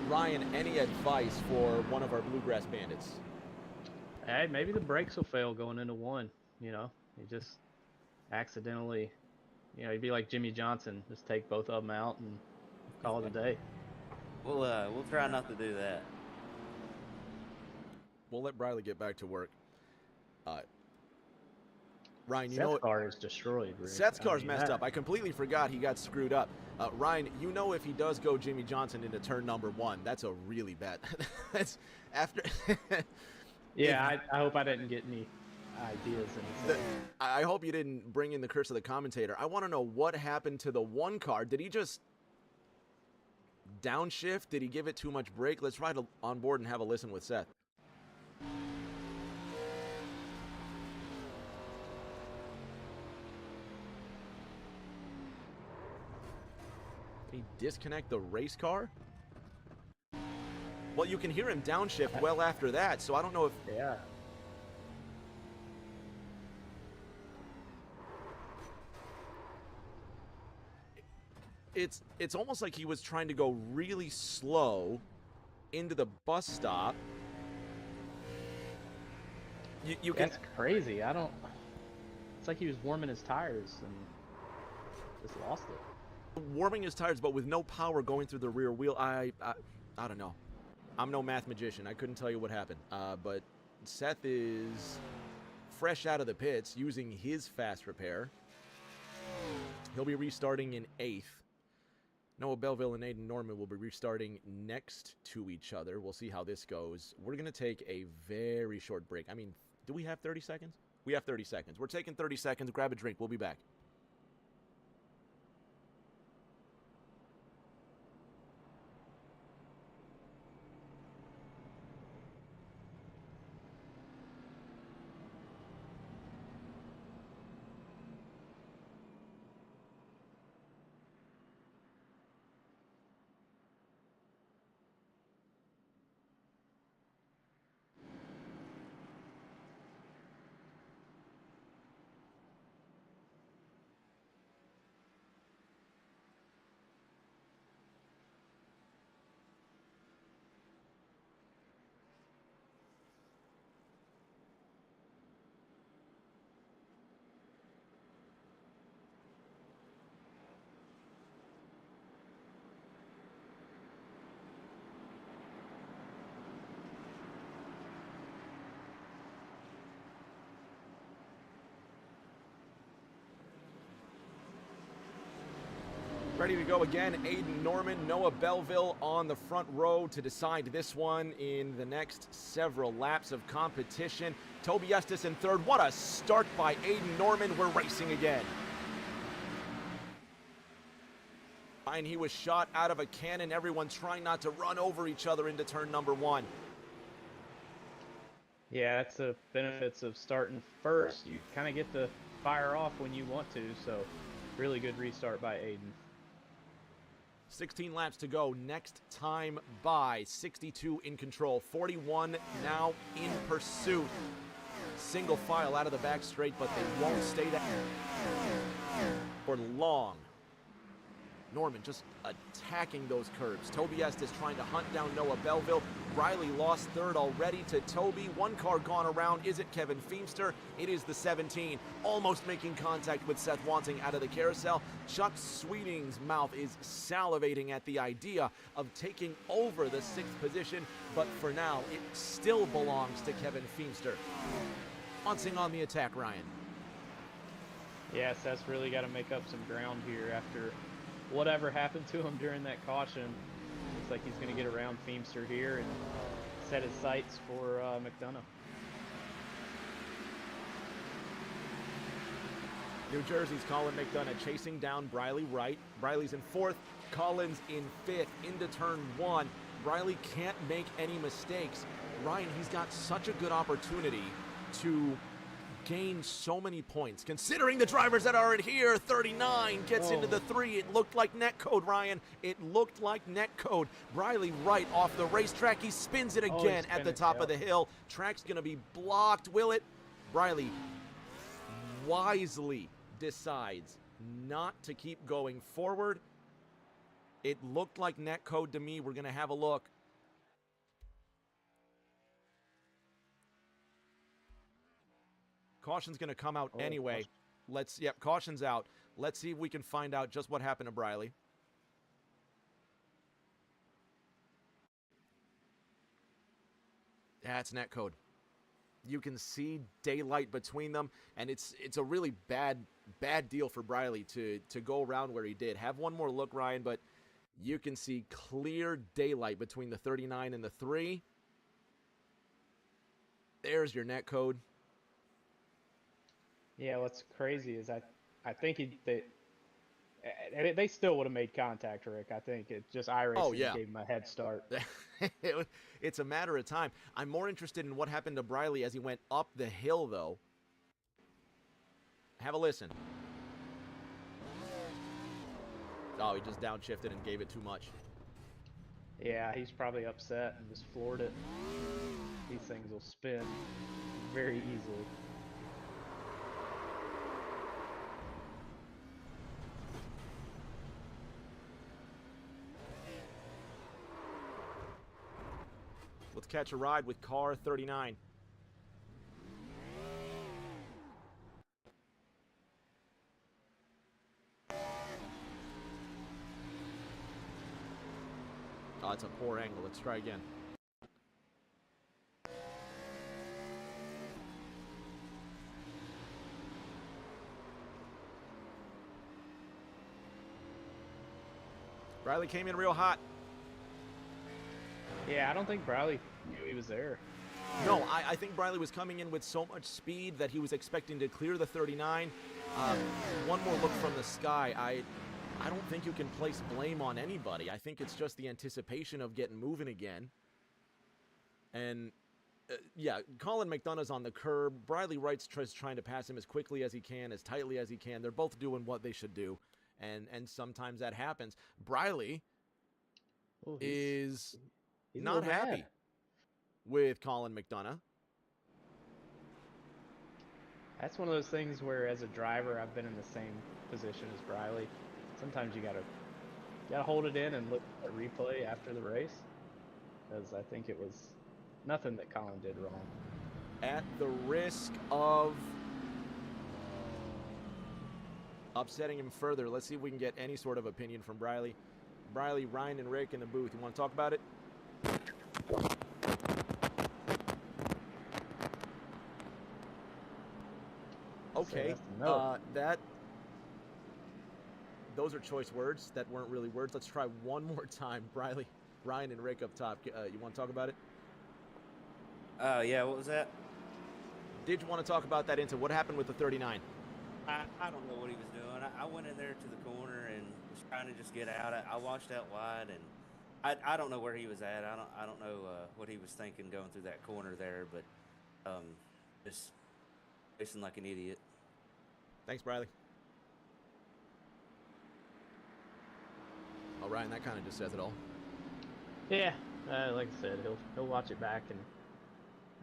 Ryan, any advice for one of our Bluegrass Bandits? Hey, maybe the brakes will fail going into 1. You know, you just accidentally, you'd be like Jimmy Johnson, just take both of them out and call it a day. We'll try not to do that. We'll let Briley get back to work. Ryan, you Seth's know car is destroyed, Rick. Seth's car's messed up. I completely forgot he got screwed up. Ryan, you know if he does go Jimmy Johnson into turn number 1, that's a really bad. That's after. Yeah, I hope I didn't get any ideas. I hope you didn't bring in the curse of the commentator. I want to know what happened to the 1 car. Did he just downshift? Did he give it too much brake? Let's ride on board and have a listen with Seth. Did he disconnect the race car? Well, you can hear him downshift well after that, so I don't know if... Yeah. It's almost like he was trying to go really slow into the bus stop. You can... That's crazy. I don't... It's like he was warming his tires and just lost it. Warming his tires, but with no power going through the rear wheel. I don't know. I'm no math magician. I couldn't tell you what happened. But Seth is fresh out of the pits using his fast repair. He'll be restarting in 8th. Noah Belleville and Aiden Norman will be restarting next to each other. We'll see how this goes. We're going to take a very short break. I mean, do we have 30 seconds? We have 30 seconds. We're taking 30 seconds. Grab a drink. We'll be back. Ready to go again. Aiden Norman, Noah Belleville on the front row to decide this one in the next several laps of competition. Toby Estes in third. What a start by Aiden Norman. We're racing again. And he was shot out of a cannon. Everyone trying not to run over each other into turn number 1. Yeah, that's the benefits of starting first. You kind of get to fire off when you want to, so really good restart by Aiden. 16 laps to go. Next time by 62 in control. 41 now in pursuit. Single file out of the back straight, but they won't stay there for long. Norman just attacking those curves. Toby Estes trying to hunt down Noah Belleville. Riley lost third already to Toby. One car gone around. Is it Kevin Feemster? It is the 17. Almost making contact with Seth Wanting out of the carousel. Chuck Sweeting's mouth is salivating at the idea of taking over the 6th position, but for now, it still belongs to Kevin Feemster. Wanting on the attack, Ryan. Yeah, Seth's really got to make up some ground here after whatever happened to him during that caution. Looks like he's going to get around Feemster here and set his sights for McDonough. New Jersey's Colin McDonough chasing down Briley Wright. Briley's in 4th, Collins in 5th, into turn 1. Briley can't make any mistakes. Ryan, he's got such a good opportunity to gain so many points. Considering the drivers that are in here, 39 gets into the 3. It looked like netcode, Ryan. It looked like netcode. Briley Wright off the racetrack. He spins it again at the top of the hill. Track's going to be blocked. Will it? Briley wisely decides not to keep going forward. It looked like netcode to me. We're going to have a look. Caution's going to come out anyway. Caution's out. Let's see if we can find out just what happened to Briley. Yeah, it's netcode. You can see daylight between them, and it's a really bad deal for Briley to go around where he did. Have one more look, Ryan, but you can see clear daylight between the 39 and the 3. There's your netcode. Yeah, what's crazy is I think they still would have made contact, Rick. I think it just iRacing gave him a head start. It's a matter of time. I'm more interested in what happened to Briley as he went up the hill, though. Have a listen. Oh, he just downshifted and gave it too much. Yeah, he's probably upset and just floored it. These things will spin very easily. Let's catch a ride with car 39. Oh, it's a poor angle. Let's try again. Riley came in real hot. Yeah, I don't think Briley knew he was there. No, I think Briley was coming in with so much speed that he was expecting to clear the 39. One more look from the sky. I don't think you can place blame on anybody. I think it's just the anticipation of getting moving again. And, yeah, Colin McDonough's on the curb. Briley Wright's trying to pass him as quickly as he can, as tightly as he can. They're both doing what they should do. And sometimes that happens. Briley is he's not happy mad with Colin McDonough. That's one of those things where, as a driver, I've been in the same position as Briley. Sometimes you gotta hold it in and look at the replay after the race, because I think it was nothing that Colin did wrong. At the risk of upsetting him further, let's see if we can get any sort of opinion from Briley. Briley, Ryan, and Rick in the booth. You want to talk about it? Okay, those are choice words that weren't really words. Let's try one more time. Briley, Ryan, and Rick up top. You want to talk about it? Yeah, what was that? Did you want to talk about that into what happened with the 39? I don't know what he was doing. I went in there to the corner and was trying to just get out. I watched out wide, and I don't know where he was at. I don't know what he was thinking going through that corner there, but just racing like an idiot. Thanks, Briley. Oh, Ryan, that kind of just says it all. Yeah, like I said, he'll watch it back, and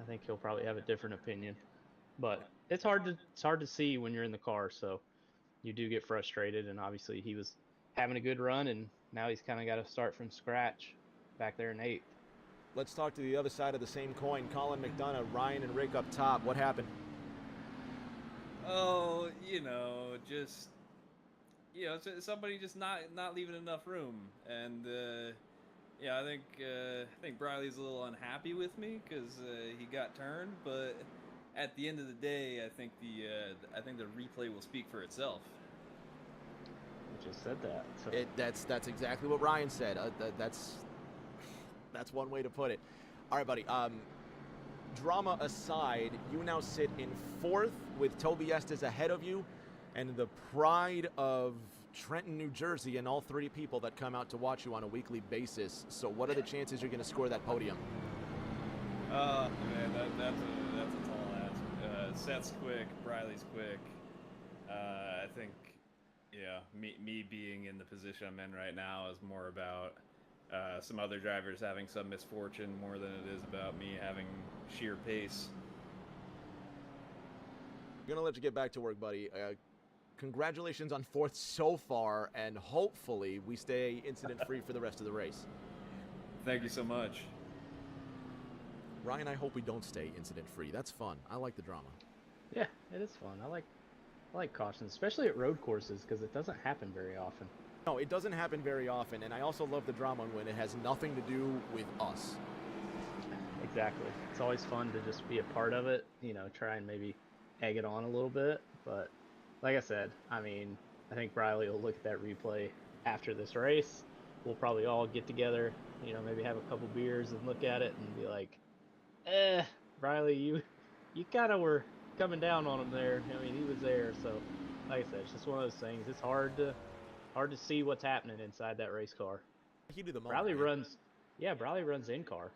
I think he'll probably have a different opinion. But it's hard to see when you're in the car, so you do get frustrated. And obviously, he was having a good run, and now he's kind of got to start from scratch back there in 8th. Let's talk to the other side of the same coin. Colin McDonough, Ryan, and Rick up top. What happened? Oh, just somebody just not leaving enough room, and yeah, I think Briley's a little unhappy with me because he got turned, but at the end of the day, I think the replay will speak for itself. I just said that. So. That's exactly what Ryan said. That's one way to put it. All right, buddy. Drama aside, you now sit in 4th with Toby Estes ahead of you, and the pride of Trenton, New Jersey, and all 3 people that come out to watch you on a weekly basis. So what are the chances you're going to score that podium? Man, that's a tall ask. Seth's quick, Briley's quick. I think, yeah, me being in the position I'm in right now is more about some other drivers having some misfortune more than it is about me having sheer pace. I'm going to let you get back to work, buddy. Congratulations on 4th so far, and hopefully we stay incident-free for the rest of the race. Thank you so much. Ryan, I hope we don't stay incident-free. That's fun. I like the drama. Yeah, it is fun. I like cautions, especially at road courses, because it doesn't happen very often. No, it doesn't happen very often, and I also love the drama when it has nothing to do with us. Exactly. It's always fun to just be a part of it, try and maybe egg it on a little bit. But like I said, I think Briley will look at that replay after this race. We'll probably all get together, maybe have a couple beers and look at it and be like, Briley, you kind of were coming down on him there. He was there. So like I said, it's just one of those things. It's hard to see what's happening inside that race car. He do the moment. Briley runs in car.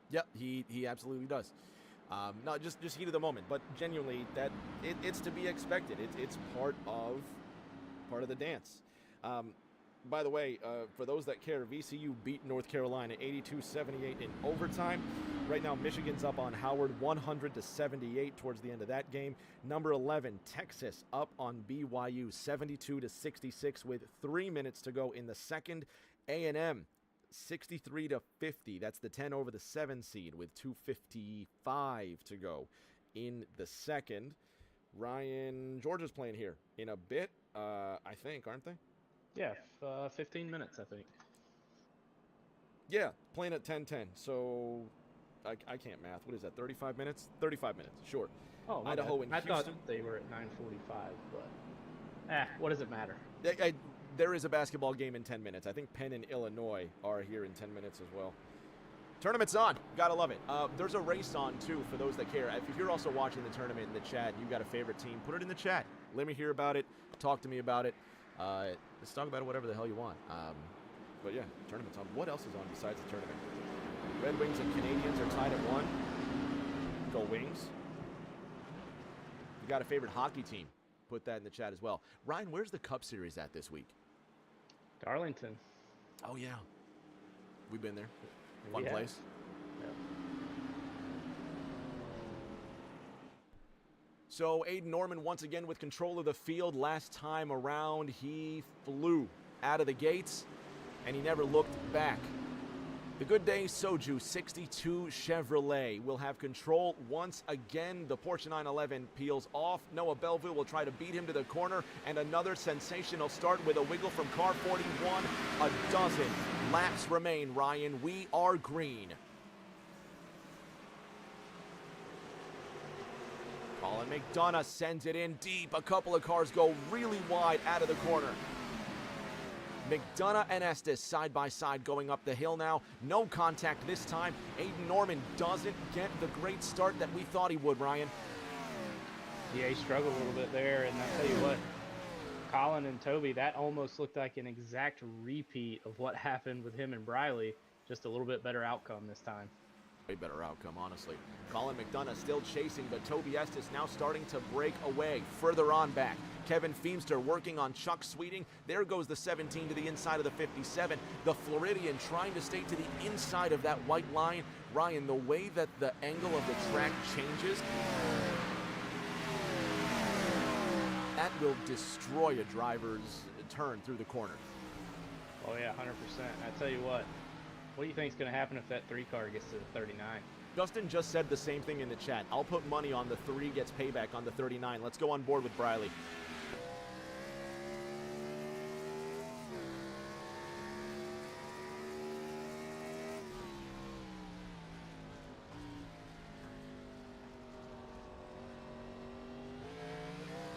Yep, he absolutely does. Not just heat of the moment, but genuinely it's to be expected. It's part of the dance. by the way, for those that care, VCU beat North Carolina 82-78 in overtime. Right now, Michigan's up on Howard 100-78 towards the end of that game. Number 11, Texas up on BYU 72-66 with 3 minutes to go in the second. A&M 63-50. That's the 10 over the 7 seed with 2:55 to go in the second. Ryan, Georgia's playing here in a bit, I think, aren't they? Yeah, 15 minutes, I think. Yeah, playing at 10:10. So I can't math. What is that? 35 minutes? 35 minutes. Sure. Oh, my Idaho bad. and I thought Houston. they were at 9:45, but what does it matter? There is a basketball game in 10 minutes. I think Penn and Illinois are here in 10 minutes as well. Tournament's on. Gotta love it. There's a race on, too, for those that care. If you're also watching the tournament in the chat, you got a favorite team, put it in the chat. Let me hear about it. Talk to me about it. Let's talk about it whatever the hell you want. But yeah, tournament's on. What else is on besides the tournament? Red Wings and Canadians are tied at 1. Go Wings. You got a favorite hockey team? Put that in the chat as well. Ryan, where's the Cup Series at this week? Darlington. Oh, yeah. We've been there. Fun Yeah. place. Yeah. So Aiden Norman once again with control of the field. Last time around, he flew out of the gates, and he never looked back. The Good Day Soju 62 Chevrolet will have control once again. The Porsche 911 peels off. Noah Belleville will try to beat him to the corner, and another sensational start with a wiggle from car 41. A dozen laps remain, Ryan. We are green. Colin McDonough sends it in deep. A couple of cars go really wide out of the corner. McDonough and Estes side by side going up the hill now. No contact this time. Aiden Norman doesn't get the great start that we thought he would, Ryan. Yeah, he struggled a little bit there, and I tell you what, Colin and Toby, that almost looked like an exact repeat of what happened with him and Briley, just a little bit better outcome this time. Way better outcome, honestly. Colin McDonough still chasing, but Toby Estes now starting to break away. Further on back, Kevin Feemster working on Chuck Sweeting. There goes the 17 to the inside of the 57. The Floridian trying to stay to the inside of that white line. Ryan, the way that the angle of the track changes, that will destroy a driver's turn through the corner. Oh yeah, 100%. I tell you what do you think is going to happen if that 3 car gets to the 39? Justin just said the same thing in the chat. I'll put money on the 3 gets payback on the 39. Let's go on board with Briley.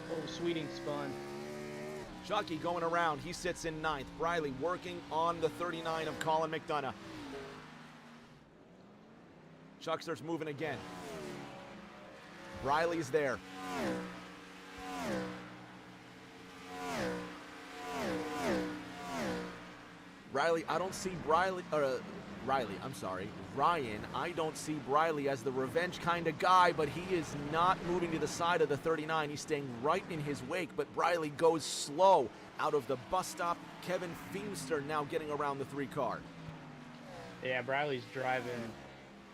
Oh, Sweeting spun. Chucky going around. He sits in 9th. Briley working on the 39 of Colin McDonough. Chuckster's moving again. Briley's there. Riley, I don't see Riley, I'm sorry, Ryan, I don't see Briley as the revenge kind of guy, but he is not moving to the side of the 39. He's staying right in his wake, but Briley goes slow out of the bus stop. Kevin Feemster now getting around the 3 car. Yeah, Briley's driving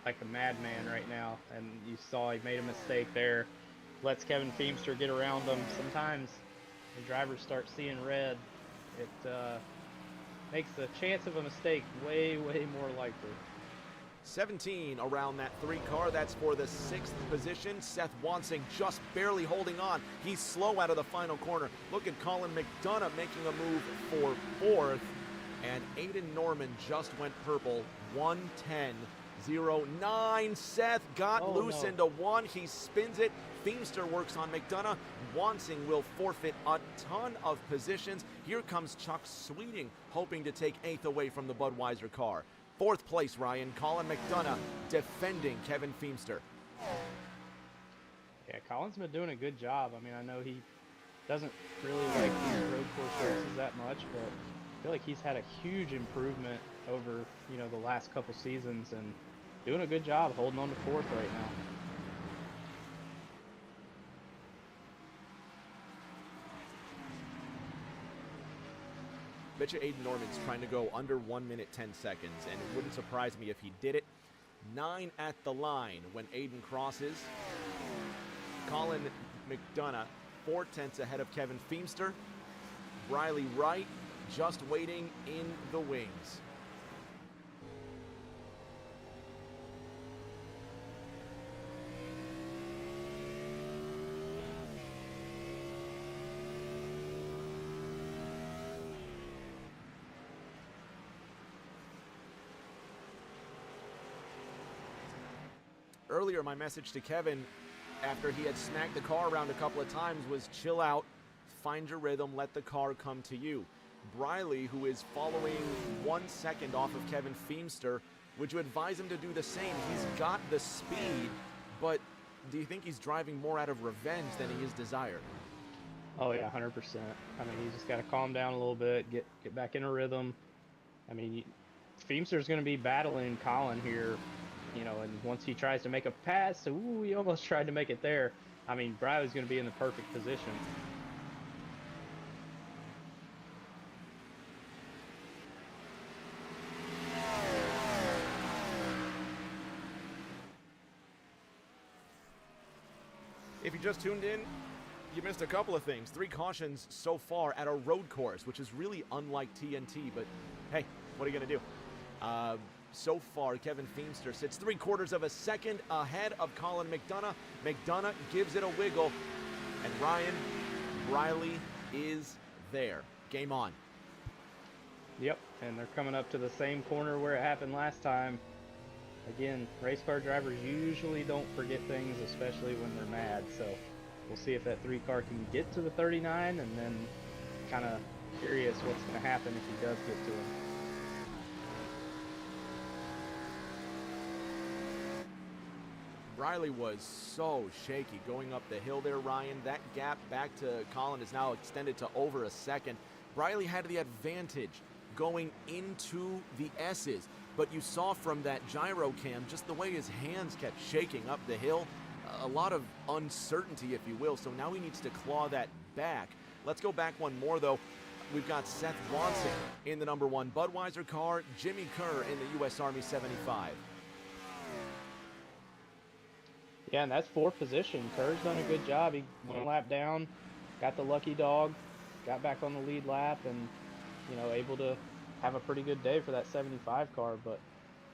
like a madman right now, and you saw he made a mistake there. Lets Kevin Feemster get around him. Sometimes the drivers start seeing red. It makes the chance of a mistake way, way more likely. 17 around that 3 car. That's for the 6th position. Seth Wansing just barely holding on. He's slow out of the final corner. Look at Colin McDonough making a move for 4th. And Aiden Norman just went purple. 1:10.09. Seth got loose into 1. He spins it. Feemster works on McDonough. Wansing will forfeit a ton of positions. Here comes Chuck Sweeting, hoping to take 8th away from the Budweiser car. 4th place, Ryan. Colin McDonough defending Kevin Feemster. Yeah, Colin's been doing a good job. I mean, I know he doesn't really like these road course races that much, but I feel like he's had a huge improvement over, the last couple seasons and doing a good job holding on to 4th right now. Bet you Aiden Norman's trying to go under 1 minute 10 seconds, and it wouldn't surprise me if he did it. 9 at the line when Aiden crosses. Colin McDonough 0.4 ahead of Kevin Feemster. Briley Wright just waiting in the wings. Earlier, my message to Kevin after he had smacked the car around a couple of times was chill out, find your rhythm, let the car come to you. Briley, who is following 1 second off of Kevin Feemster, would you advise him to do the same? He's got the speed, but do you think he's driving more out of revenge than he is desire? Oh yeah, 100%. I mean, you just got to calm down a little bit, get back in a rhythm. I mean, Feemster's going to be battling Colin here, you know, and once he tries to make a pass, ooh, he almost tried to make it there. I mean, Briley's going to be in the perfect position. If you just tuned in, you missed a couple of things. 3 cautions so far at a road course, which is really unlike TNT, but hey, what are you going to do? So far, Kevin Feemster sits 3/4 of a second ahead of Colin McDonough. McDonough gives it a wiggle, and Ryan Briley is there. Game on. Yep, and they're coming up to the same corner where it happened last time. Again, race car drivers usually don't forget things, especially when they're mad. So we'll see if that 3 car can get to the 39, and then kind of curious what's going to happen if he does get to him. Briley was so shaky going up the hill there, Ryan. That gap back to Colin is now extended to over a second. Briley had the advantage going into the S's, but you saw from that gyro cam just the way his hands kept shaking up the hill. A lot of uncertainty, if you will, so now he needs to claw that back. Let's go back one more, though. We've got Seth Watson in the number 1 Budweiser car, Jimmy Kerr in the U.S. Army 75. Yeah, and that's 4th position. Kerr's done a good job. He went a lap down, got the lucky dog, got back on the lead lap, and, you know, able to have a pretty good day for that 75 car. But,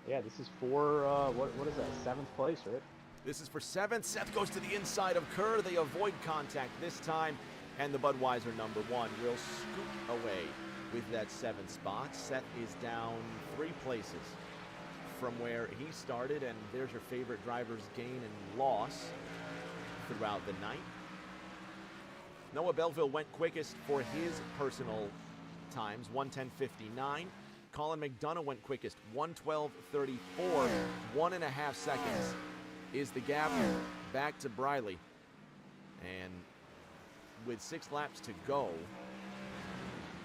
yeah, this is for, what is that, 7th place, right? This is for 7th. Seth goes to the inside of Kerr. They avoid contact this time, and the Budweiser number 1 will scoot away with that 7th spot. Seth is down 3 places from where he started, and there's your favorite driver's gain and loss throughout the night. Noah Belleville went quickest for his personal times, 1:10.59. Colin McDonough went quickest, 1:12.34. 1.5 seconds is the gap back to Briley. And with 6 laps to go,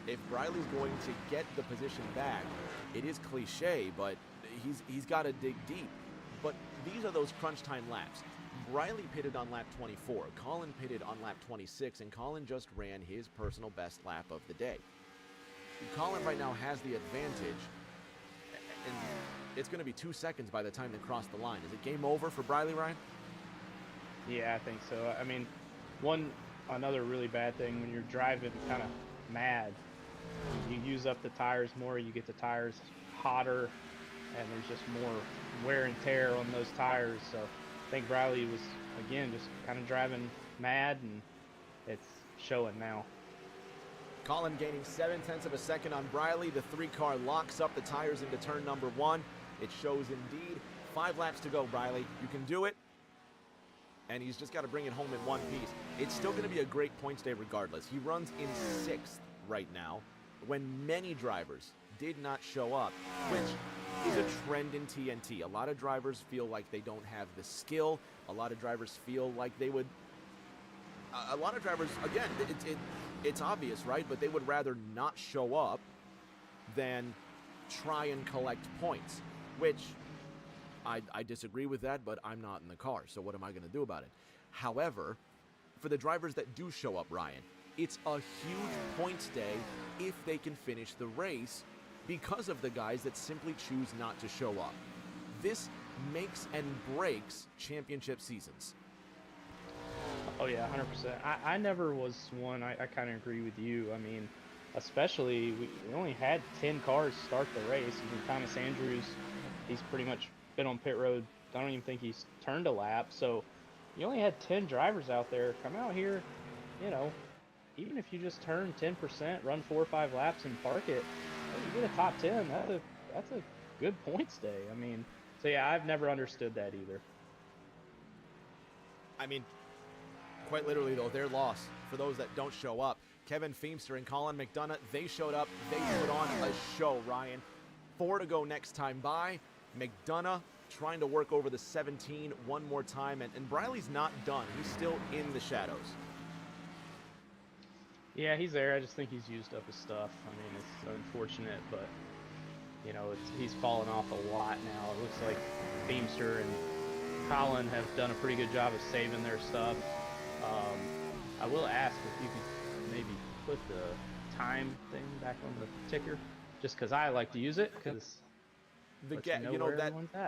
if Briley's going to get the position back, it is cliche, but he's got to dig deep. But these are those crunch time laps. Briley pitted on lap 24, Colin pitted on lap 26, and Colin just ran his personal best lap of the day. Colin right now has the advantage, and it's going to be 2 seconds by the time they cross the line. Is it game over for Briley, Ryan? Yeah, I think so. I mean, another really bad thing when you're driving kind of mad, you use up the tires more, you get the tires hotter, and there's just more wear and tear on those tires. So I think Briley was, again, just kind of driving mad, and it's showing now. Colin gaining 0.7 of a second on Briley. The 3 car locks up the tires into turn number 1. It shows indeed. 5 laps to go, Briley. You can do it. And he's just got to bring it home in one piece. It's still going to be a great points day regardless. He runs in 6th right now, when many drivers did not show up, which is a trend in TNT. A lot of drivers feel like they don't have the skill. A lot of drivers feel like they would... a lot of drivers, again, it's obvious, right? But they would rather not show up than try and collect points, which I disagree with that, but I'm not in the car, so what am I going to do about it? However, for the drivers that do show up, Ryan, it's a huge points day if they can finish the race because of the guys that simply choose not to show up. This makes and breaks championship seasons. Oh yeah, 100%. I never was one. I kind of agree with you. I mean, especially we only had 10 cars start the race. Even Thomas Andrews, he's pretty much been on pit road. I don't even think he's turned a lap. So you only had 10 drivers out there. Come out here, you know, even if you just turn 10%, run 4 or 5 laps and park it, you get a top 10. That's a good points day. I mean, so yeah, I've never understood that either. I mean, quite literally, though, their loss for those that don't show up. Kevin Feemster and Colin McDonough, they showed up. They put on a show, Ryan. 4 to go next time by. McDonough trying to work over the 17 one more time. And Briley's not done. He's still in the shadows. Yeah, he's there. I just think he's used up his stuff. I mean, it's unfortunate, but, you know, he's fallen off a lot now. It looks like Feemster and Colin have done a pretty good job of saving their stuff. I will ask if you could maybe put the time thing back on the ticker, just because I like to use it, because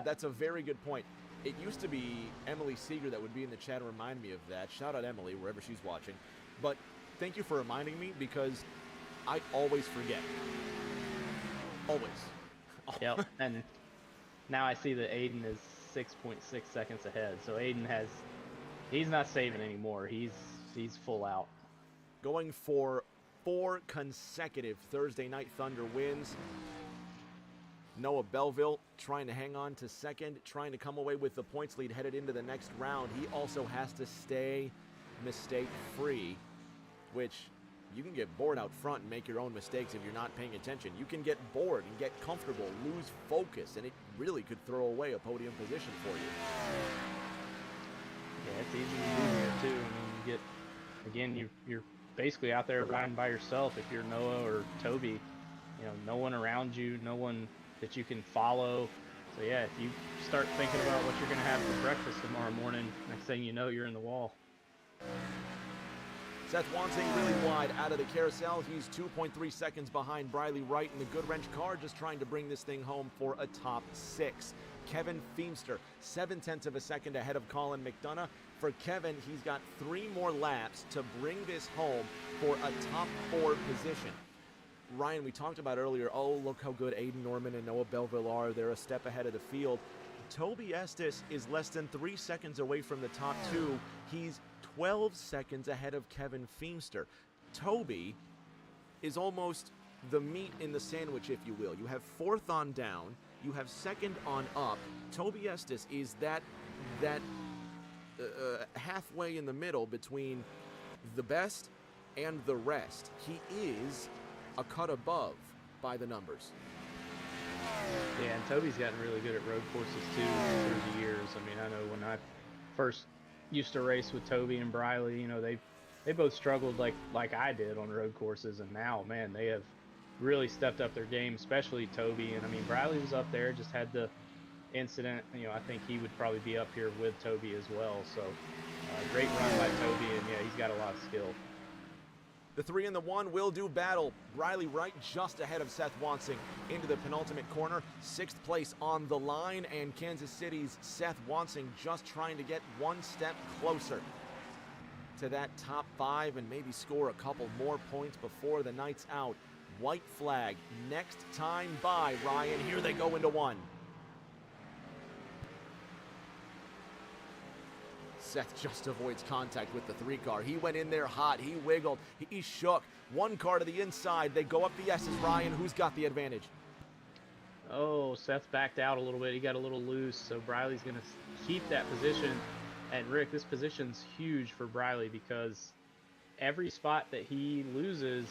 that's a very good point. It used to be Emily Seeger that would be in the chat and remind me of that. Shout out Emily, wherever she's watching. But thank you for reminding me, because I always forget. Always. Yep. And now I see that Aiden is 6.6 seconds ahead. So Aiden he's not saving anymore. He's full out. Going for 4 consecutive Thursday Night Thunder wins. Noah Belleville trying to hang on to second, trying to come away with the points lead headed into the next round. He also has to stay mistake-free, which you can get bored out front and make your own mistakes if you're not paying attention. You can get bored and get comfortable, lose focus, and it really could throw away a podium position for you. Yeah, it's easy to do here, too. I mean, you get, again, you're basically out there riding by yourself if you're Noah or Toby. You know, no one around you, no one that you can follow. So, yeah, if you start thinking about what you're going to have for breakfast tomorrow morning, next thing you know, you're in the wall. Seth Wansing really wide out of the carousel. He's 2.3 seconds behind Briley Wright in the Good Wrench car, just trying to bring this thing home for a top 6. Kevin Feemster, 0.7 of a second ahead of Colin McDonough. For Kevin, he's got 3 more laps to bring this home for a top 4 position. Ryan, we talked about earlier, oh, look how good Aiden Norman and Noah Belleville are. They're a step ahead of the field. Toby Estes is less than 3 seconds away from the top 2. He's 12 seconds ahead of Kevin Feemster. Toby is almost the meat in the sandwich, if you will. You have 4th on down. You have 2nd on up. Toby Estes is that halfway in the middle between the best and the rest. He is a cut above by the numbers. Yeah, and Toby's gotten really good at road courses too through the years. I mean, I know when I first used to race with Toby and Briley, you know, they both struggled like I did on road courses, and now, man, they have really stepped up their game, especially Toby. And I mean, Briley was up there, just had the incident. You know, I think he would probably be up here with Toby as well. So great run by Toby, and yeah, he's got a lot of skill. The 3 and the 1 will do battle. Briley Wright just ahead of Seth Wansing into the penultimate corner. 6th place on the line, and Kansas City's Seth Wansing just trying to get 1 step closer to that top 5 and maybe score a couple more points before the night's out. White flag next time by, Ryan. Here they go into 1. Seth just avoids contact with the 3 car. He went in there hot. He wiggled. He shook. 1 car to the inside. They go up the S's. Ryan, who's got the advantage? Oh, Seth backed out a little bit. He got a little loose, so Briley's going to keep that position. And Rick, this position's huge for Briley because every spot that he loses,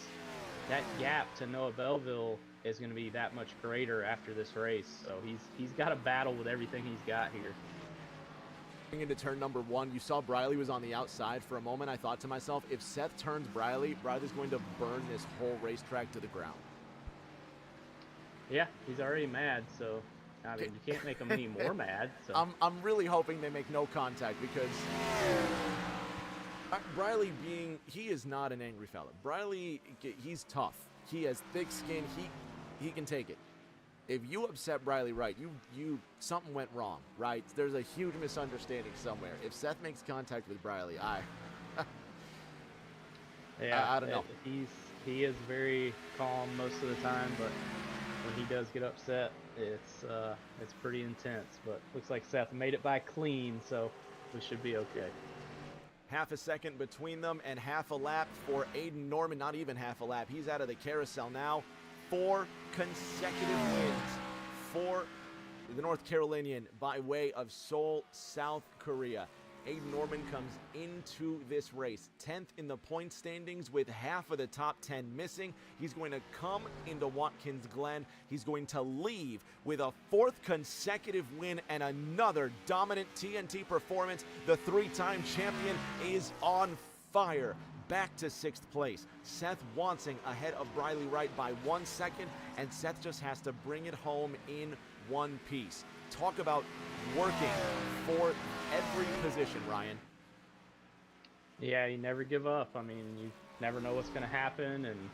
that gap to Noah Belleville is going to be that much greater after this race. So he's got to battle with everything he's got here. Into turn number 1, you saw Briley was on the outside. For a moment, I thought to myself, if Seth turns Briley's going to burn this whole racetrack to the ground. Yeah, he's already mad, so I mean, you can't make him any more mad. So. I'm really hoping they make no contact, because Briley he is not an angry fella. Briley, he's tough. He has thick skin. He can take it. If you upset Briley Wright, you something went wrong, right? There's a huge misunderstanding somewhere. If Seth makes contact with Briley, Yeah, I don't know. He is very calm most of the time, but when he does get upset, it's pretty intense. But looks like Seth made it by clean, so we should be okay. Half a second between them and half a lap for Aiden Norman. Not even half a lap. He's out of the carousel now. 4 consecutive wins for the North Carolinian by way of Seoul, South Korea. Aiden Norman comes into this race 10th in the point standings with half of the top 10 missing. He's going to come into Watkins Glen. He's going to leave with a 4th consecutive win and another dominant TNT performance. The 3-time champion is on fire. Back to 6th place. Seth Wansing ahead of Briley Wright by 1 second, and Seth just has to bring it home in one piece. Talk about working for every position, Ryan. Yeah, you never give up. I mean, you never know what's going to happen, and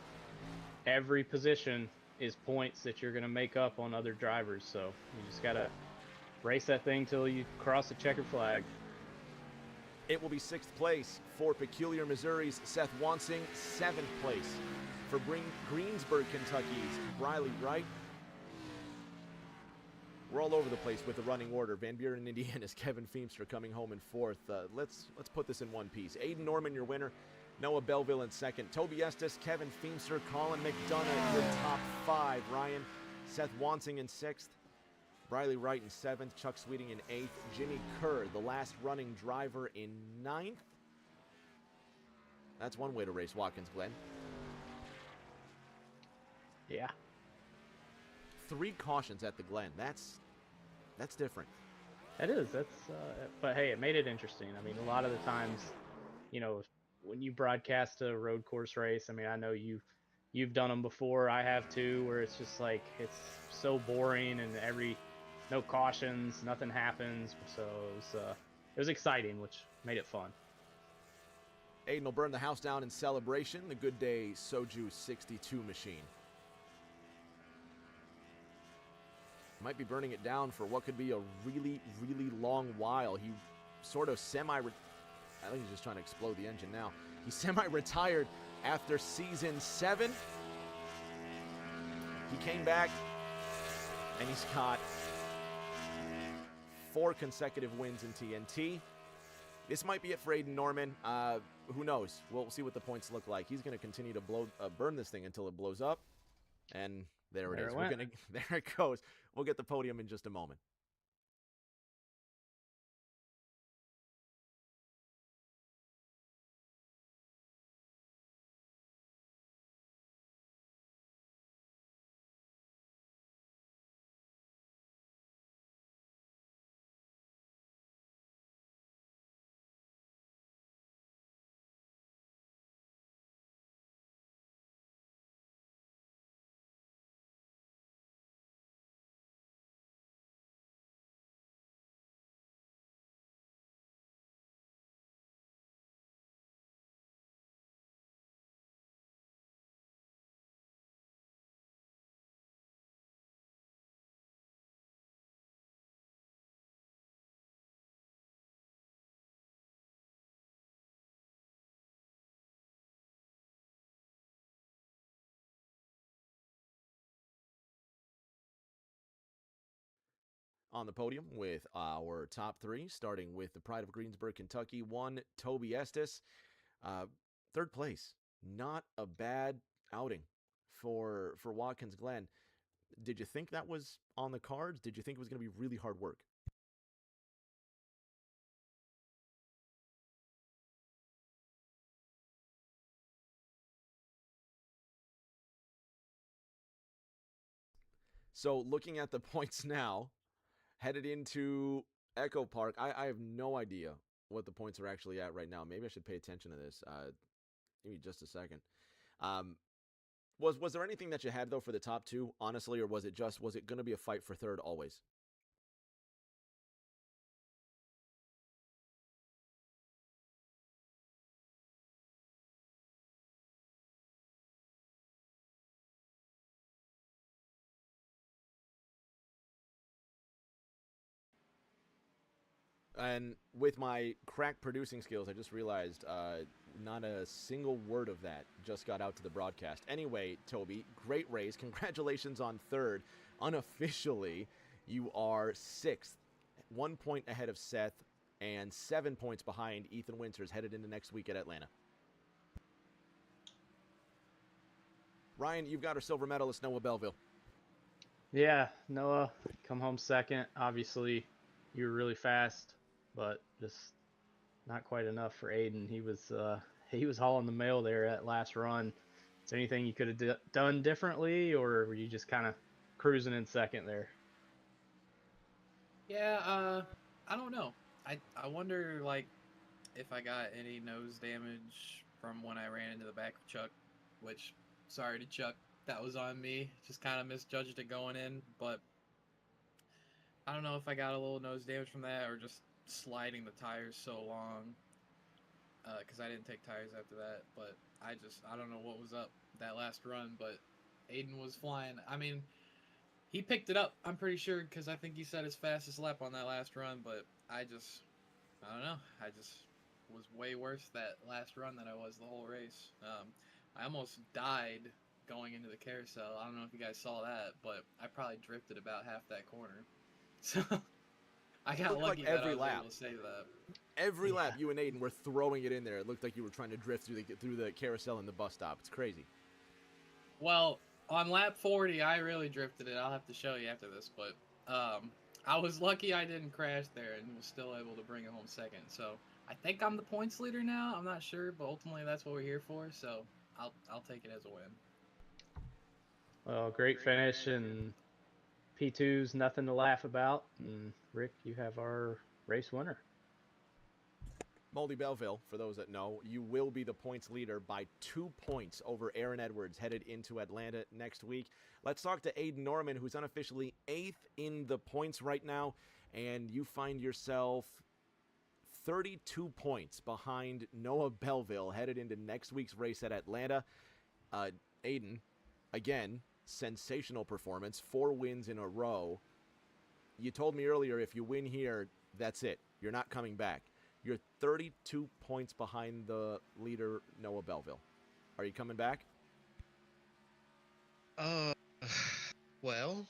every position is points that you're going to make up on other drivers. So you just got to race that thing till you cross the checkered flag. It will be 6th place for Peculiar Missouri's Seth Wansing, 7th place for Greensburg, Kentucky's Briley Wright. We're all over the place with the running order. Van Buren, Indiana's Kevin Feemster coming home in 4th. Let's put this in one piece. Aiden Norman, your winner. Noah Belleville in 2nd. Toby Estes, Kevin Feemster, Colin McDonough, your top 5. Ryan, Seth Wansing in 6th. Briley Wright in 7th. Chuck Sweeting in 8th. Jimmy Kerr, the last running driver, in 9th. That's one way to race Watkins Glen. Yeah. 3 cautions at the Glen. That's different. It is. But hey, it made it interesting. I mean, a lot of the times, you know, when you broadcast a road course race, I mean, I know you've done them before. I have too, where it's just like it's so boring and no cautions, nothing happens. So it was exciting, which made it fun. Aiden will burn the house down in celebration. The Good Day Soju 62 machine. Might be burning it down for what could be a really, really long while. He sort of I think he's just trying to explode the engine now. He semi-retired after season 7. He came back, and he's got 4 consecutive wins in TNT. This might be it for Aiden Norman. Who knows? We'll see what the points look like. He's going to continue to burn this thing until it blows up. And there it is. There it goes. We'll get the podium in just a moment. On the podium with our top 3, starting with the Pride of Greensburg, Kentucky, 1, Toby Estes. 3rd place. Not a bad outing for Watkins Glen. Did you think that was on the cards? Did you think it was going to be really hard work? So looking at the points now, headed into Echo Park, I have no idea what the points are actually at right now. Maybe I should pay attention to this. Give me just a second. Was there anything that you had, though, for the top 2, honestly, or was it going to be a fight for 3rd always? And with my crack producing skills, I just realized not a single word of that just got out to the broadcast. Anyway, Toby, great race. Congratulations on third. Unofficially, you are sixth, 1 point ahead of Seth, and 7 points behind Ethan Winters headed into next week at Atlanta. Ryan, you've got our silver medalist, Noah Belleville. Yeah, Noah, come home second. Obviously, you were really fast, but just not quite enough for Aiden. He was hauling the mail there at last run. Is there anything you could have done differently, or were you just kind of cruising in second there? Yeah, I don't know. I wonder like if I got any nose damage from when I ran into the back of Chuck, which sorry to Chuck, that was on me. Just kind of misjudged it going in, but I don't know if I got a little nose damage from that or just sliding the tires so long. Because I didn't take tires after that, but I don't know what was up that last run, but Aiden was flying. I mean, he picked it up, I'm pretty sure, because I think he set his fastest lap on that last run, but I don't know. I just was way worse that last run than I was the whole race. I almost died going into the carousel. I don't know if you guys saw that, but I probably drifted about half that corner. So I got Looked like lucky that I every was lap. able to save that. Every lap, you and Aiden were throwing it in there. It looked like you were trying to drift through the carousel and the bus stop. It's crazy. Well, on lap 40, I really drifted it. I'll have to show you after this, but I was lucky I didn't crash there and was still able to bring it home second. So I think I'm the points leader now. I'm not sure, but ultimately that's what we're here for. So I'll take it as a win. Well, great finish, and P2's nothing to laugh about. And Rick, you have our race winner. Moldy Belleville, for those that know, you will be the points leader by 2 points over Aaron Edwards headed into Atlanta next week. Let's talk to Aiden Norman, who's unofficially 8th in the points right now, and you find yourself 32 points behind Noah Belleville headed into next week's race at Atlanta. Aiden, again, sensational performance, 4 wins in a row. You told me earlier if you win here, that's it. You're not coming back. You're 32 points behind the leader, Noah Belleville. Are you coming back? Well,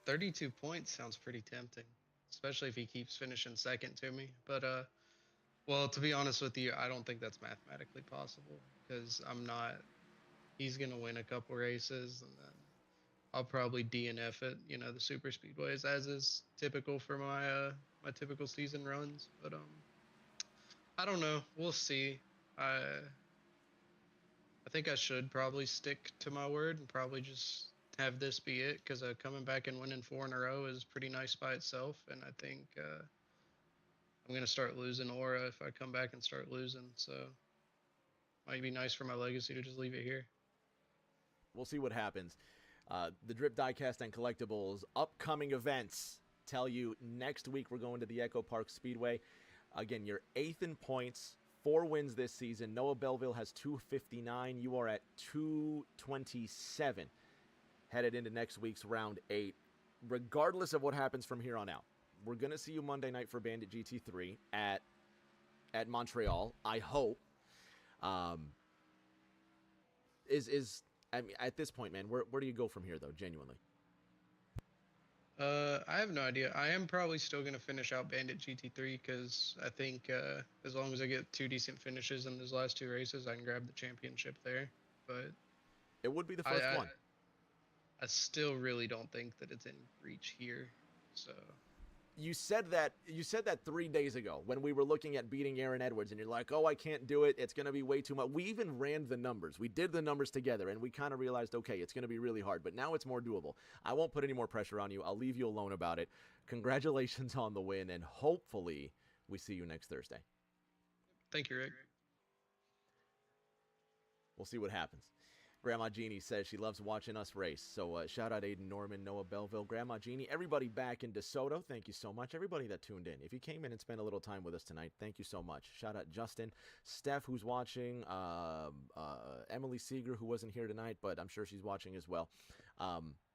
32 points sounds pretty tempting, especially if he keeps finishing second to me. But well, to be honest with you, I don't think that's mathematically possible because I'm not. He's gonna win a couple races, and then I'll probably DNF it. You know, the super speedways, as is typical for my my typical season runs. But I don't know. We'll see. I think I should probably stick to my word and probably just have this be it because coming back and winning 4 in a row is pretty nice by itself. And I think I'm going to start losing aura if I come back and start losing. So might be nice for my legacy to just leave it here. We'll see what happens. The Drip Diecast and Collectibles upcoming events tell you next week we're going to the Echo Park Speedway. Again, you're 8th in points, 4 wins this season. Noah Belleville has 259. You are at 227 headed into next week's round 8. Regardless of what happens from here on out, we're going to see you Monday night for Bandit GT3 at Montreal, I hope. I mean, at this point, man, where do you go from here, though, genuinely? I have no idea. I am probably still going to finish out Bandit GT3 because I think as long as I get 2 decent finishes in those last 2 races, I can grab the championship there. But It would be the first one. I still really don't think that it's in reach here. So You said that 3 days ago when we were looking at beating Aaron Edwards, and you're like, oh, I can't do it. It's going to be way too much. We even ran the numbers. We did the numbers together, and we kind of realized, okay, it's going to be really hard, but now it's more doable. I won't put any more pressure on you. I'll leave you alone about it. Congratulations on the win, and hopefully we see you next Thursday. thank you, Rick. We'll see what happens. Grandma Jeannie says she loves watching us race. So shout out Aiden Norman, Noah Belleville, Grandma Jeannie, everybody back in DeSoto. Thank you so much. Everybody that tuned in. If you came in and spent a little time with us tonight, thank you so much. Shout out Justin, Steph, who's watching, Emily Seeger, who wasn't here tonight, but I'm sure she's watching as well.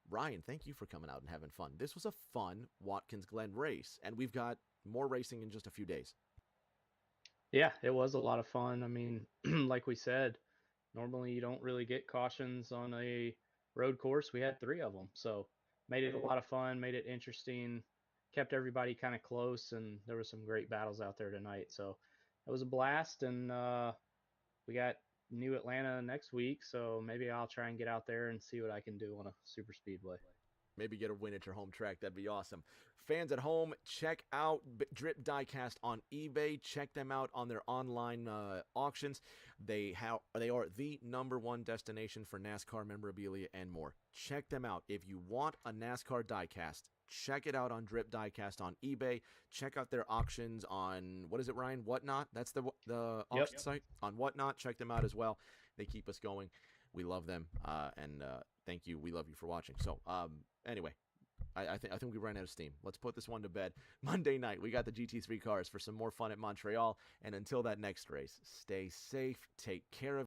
Ryan, thank you for coming out and having fun. This was a fun Watkins Glen race, and we've got more racing in just a few days. Yeah, it was a lot of fun. I mean, like we said, normally you don't really get cautions on a road course. We had 3 of them, so made it a lot of fun, made it interesting, kept everybody kind of close, and there were some great battles out there tonight. So it was a blast, and we got New Atlanta next week, so maybe I'll try and get out there and see what I can do on a super speedway. Maybe get a win at your home track. That'd be awesome. Fans at home, check out Drip Diecast on eBay. Check them out on their online auctions. They are the #1 destination for NASCAR memorabilia and more. Check them out. If you want a NASCAR diecast, check it out on Drip Diecast on eBay. Check out their auctions on, what is it, Ryan? Whatnot? That's the auction site on Whatnot. Check them out as well. They keep us going. We love them, and thank you. We love you for watching. So, anyway, I think we ran out of steam. Let's put this one to bed. Monday night, we got the GT3 cars for some more fun at Montreal. And until that next race, stay safe, take care of